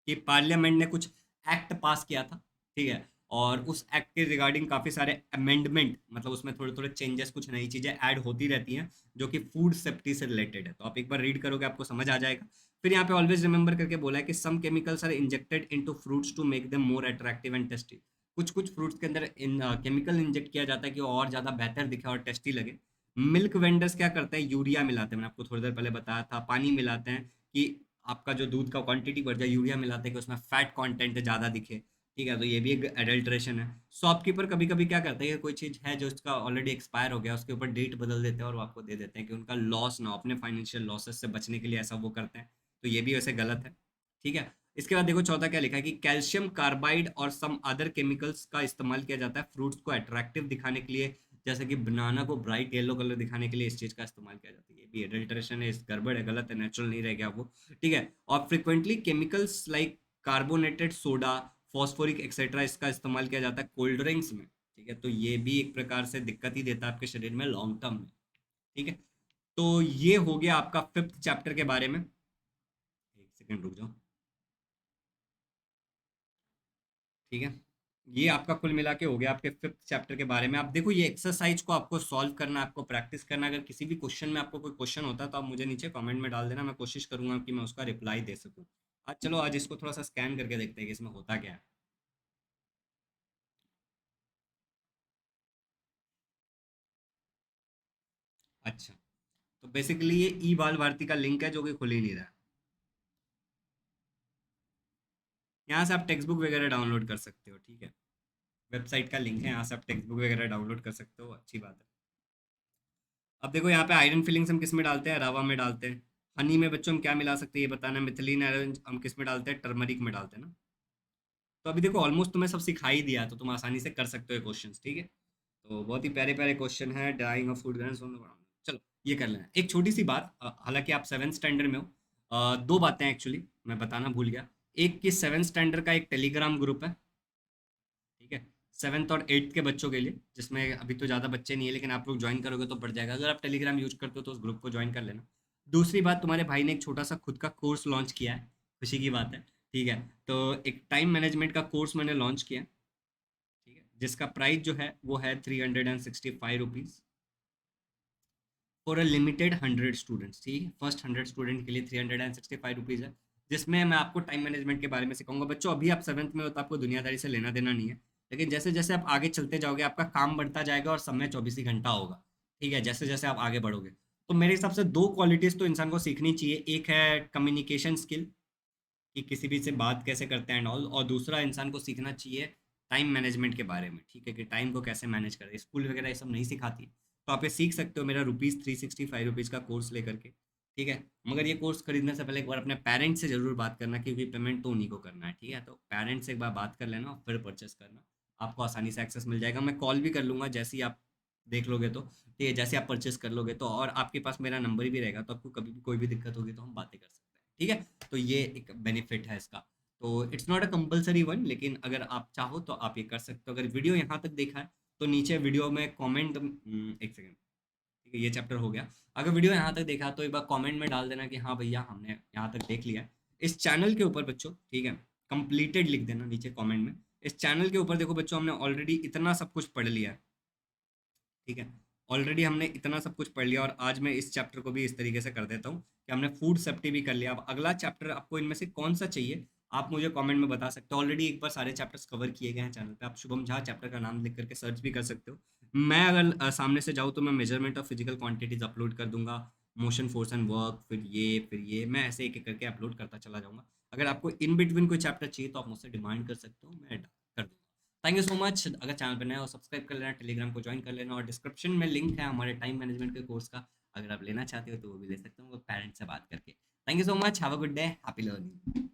कि पार्लियामेंट ने कुछ एक्ट पास किया था, ठीक है, और उस एक्ट के रिगार्डिंग काफी सारे अमेंडमेंट, मतलब उसमें थोड़े थोड़े चेंजेस, कुछ नई चीजें ऐड होती रहती हैं जो कि फूड सेफ्टी से रिलेटेड है। तो आप एक बार रीड करोगे आपको समझ आ जाएगा। फिर यहाँ पे ऑलवेज रिमेंबर करके बोला है कि some chemicals are injected into fruits to make them more attractive and tasty. कुछ कुछ फ्रूट्स के अंदर इन केमिकल इंजेक्ट किया जाता है कि वो और ज्यादा बेहतर दिखे और टेस्टी लगे। मिल्क वेंडर्स क्या करते हैं? यूरिया मिलाते हैं, मैंने आपको थोड़ी देर पहले बताया था, पानी मिलाते हैं कि आपका जो दूध का क्वांटिटी बढ़ जाए, यूरिया मिलाते हैं कि उसमें फैट कंटेंट ज़्यादा दिखे, ठीक है, तो ये भी एक एडल्ट्रेशन है। शॉपकीपर कभी कभी क्या करता है कि कोई चीज़ है जो उसका ऑलरेडी एक्सपायर हो गया, उसके ऊपर डेट बदल देते हैं और वो आपको दे देते हैं कि उनका लॉस ना हो, अपने फाइनेंशियल लॉसेस से बचने के लिए ऐसा वो करते हैं, तो ये भी वैसे गलत है। ठीक है, इसके बाद देखो चौथा क्या लिखा है कि कैल्शियम कार्बाइड और सम अदर केमिकल्स का इस्तेमाल किया जाता है फ्रूट्स को अट्रैक्टिव दिखाने के लिए, जैसे कि बनाना को ब्राइट येलो कलर दिखाने के लिए इस चीज़ का इस्तेमाल किया जाता है। ये भी एडल्ट्रेशन है, इस गड़बड़ है, गलत है, नेचुरल नहीं रह गया वो। ठीक है, और frequently chemicals like carbonated soda, phosphoric etcetera इसका इस्तेमाल किया जाता है कोल्ड ड्रिंक्स में। ठीक है, तो ये भी एक प्रकार से दिक्कत ही देता है आपके शरीर में लॉन्ग टर्म में। ठीक है, तो ये हो गया आपका फिफ्थ चैप्टर के बारे में। एक सेकेंड रुक जाओ। ठीक है, ये आपका कुल मिला के हो गया आपके फिफ्थ चैप्टर के बारे में। आप देखो ये एक्सरसाइज को आपको सॉल्व करना, आपको प्रैक्टिस करना। अगर किसी भी क्वेश्चन में आपको कोई क्वेश्चन होता है तो आप मुझे नीचे कमेंट में डाल देना, मैं कोशिश करूंगा कि मैं उसका रिप्लाई दे सकूं। आज चलो, आज इसको थोड़ा सा स्कैन करके देखते हैं कि इसमें होता क्या है। अच्छा, तो बेसिकली ये ई बाल भारती का लिंक है जो कि खुल ही नहीं रहा है। यहाँ से आप टेक्स्ट बुक वगैरह डाउनलोड कर सकते हो, ठीक है, वेबसाइट का लिंक है, यहाँ से आप टेक्स्ट बुक वगैरह डाउनलोड कर सकते हो, अच्छी बात है। अब देखो यहाँ पे आयरन फिलिंग्स हम किस में डालते हैं? रवा में डालते हैं। हनी में बच्चों हम क्या मिला सकते हैं ये बताना है। मिथिलीन आयरन हम किस में डालते हैं? टर्मरिक में डालते हैं ना। तो अभी देखो ऑलमोस्ट तुम्हें सब सिखा ही दिया है, तो तुम आसानी से कर सकते हो क्वेश्चंस, ठीक है। तो बहुत ही प्यारे प्यारे क्वेश्चन है, डाइंग ऑफ फूड ग्रेन्स। चलो, ये कर लेना। एक छोटी सी बात, हालांकि आप सेवन स्टैंडर्ड में हो, दो बातें एक्चुअली मैं बताना भूल गया। एक कि सेवन स्टैंडर्ड का एक टेलीग्राम ग्रुप है, ठीक है, सेवन्थ और एट्थ के बच्चों के लिए, जिसमें अभी तो ज़्यादा बच्चे नहीं है, लेकिन आप लोग ज्वाइन करोगे तो बढ़ जाएगा। अगर आप टेलीग्राम यूज करते हो तो उस ग्रुप को ज्वाइन कर लेना। दूसरी बात, तुम्हारे भाई ने एक छोटा सा खुद का कोर्स लॉन्च किया है, खुशी की बात है, ठीक है। तो एक टाइम मैनेजमेंट का कोर्स मैंने लॉन्च किया, ठीक है, जिसका प्राइस जो है वो है 365 rupees for a limited 100 students. ठीक है, फर्स्ट 100 स्टूडेंट के लिए 365 रुपीज़ है, जिसमें मैं आपको टाइम मैनेजमेंट के बारे में सिखाऊंगा। बच्चों, अभी आप सेवन्थ में हो तो आपको दुनियादारी से लेना देना नहीं है, लेकिन जैसे जैसे आप आगे चलते जाओगे आपका काम बढ़ता जाएगा और समय 24 ही घंटा होगा, ठीक है, जैसे जैसे आप आगे बढ़ोगे। तो मेरे हिसाब से दो क्वालिटीज़ तो इंसान को सीखनी चाहिए। एक है कम्युनिकेशन स्किल, कि किसी भी से बात कैसे करते हैं एंड ऑल, और दूसरा इंसान को सीखना चाहिए टाइम मैनेजमेंट के बारे में, ठीक है, कि टाइम को कैसे मैनेज करें। स्कूल वगैरह ये सब नहीं सिखाती, तो आप ये सीख सकते हो मेरा ₹365 का कोर्स लेकर के, ठीक है। मगर ये कोर्स खरीदने से पहले एक बार अपने पेरेंट्स से ज़रूर बात करना, क्योंकि पेमेंट तो उन्हीं को करना है, ठीक है। तो पेरेंट्स से एक बार बात कर लेना और फिर परचेस करना। आपको आसानी से एक्सेस मिल जाएगा। मैं कॉल भी कर लूँगा जैसे ही आप देख लोगे तो, ठीक है? जैसे आप परचेज़ कर लोगे तो, और आपके पास मेरा नंबर भी रहेगा, तो आपको कभी भी कोई भी दिक्कत होगी तो हम बातें कर सकते हैं, ठीक है? तो ये एक बेनिफिट है इसका। तो it's not a compulsory one, लेकिन अगर आप चाहो तो आप ये कर सकते हो। अगर वीडियो यहाँ तक देखा है तो नीचे वीडियो में कमेंट, एक सेकंड, ठीक है? ये चैप्टर हो गया। अगर वीडियो यहाँ तक देखा तो एक बार कमेंट में डाल देना कि हाँ भैया हमने यहाँ तक देख लिया है। इस चैनल के ऊपर बच्चों, ठीक है, कंप्लीटेड लिख देना नीचे कमेंट में। इस चैनल के ऊपर देखो बच्चों, हमने ऑलरेडी इतना सब कुछ पढ़ लिया है, ठीक है? ऑलरेडी हमने इतना सब कुछ पढ़ लिया, और आज मैं इस चैप्टर को भी इस तरीके से कर देता हूँ कि हमने फूड सेफ्टी भी कर लिया। अब अगला चैप्टर आपको इनमें से कौन सा चाहिए, आप मुझे कमेंट में बता सकते हो। ऑलरेडी एक बार सारे चैप्टर्स कवर किए गए हैं चैनल पे, आप शुभम झा चैप्टर का नाम लिख करके सर्च भी कर सकते हो। मैं अगर सामने से जाऊँ तो मैं measurement of physical quantities upload कर दूंगा, मोशन फोर्स एंड वर्क, फिर ये मैं ऐसे एक एक करके अपलोड करता चला जाऊंगा। अगर आपको इन बिटवीन कोई चैप्टर चाहिए तो आप मुझसे डिमांड कर सकते हो, मैं कर दूंगा। Thank you so much. अगर चैनल पर नए हो सब्सक्राइब कर लेना, टेलीग्राम को ज्वाइन कर लेना, और डिस्क्रिप्शन में लिंक है हमारे टाइम मैनेजमेंट के कोर्स का, अगर आप लेना चाहते हो तो वो भी ले सकते हो, वो पेरेंट्स से बात करके। Thank you so much, have a good day, happy learning.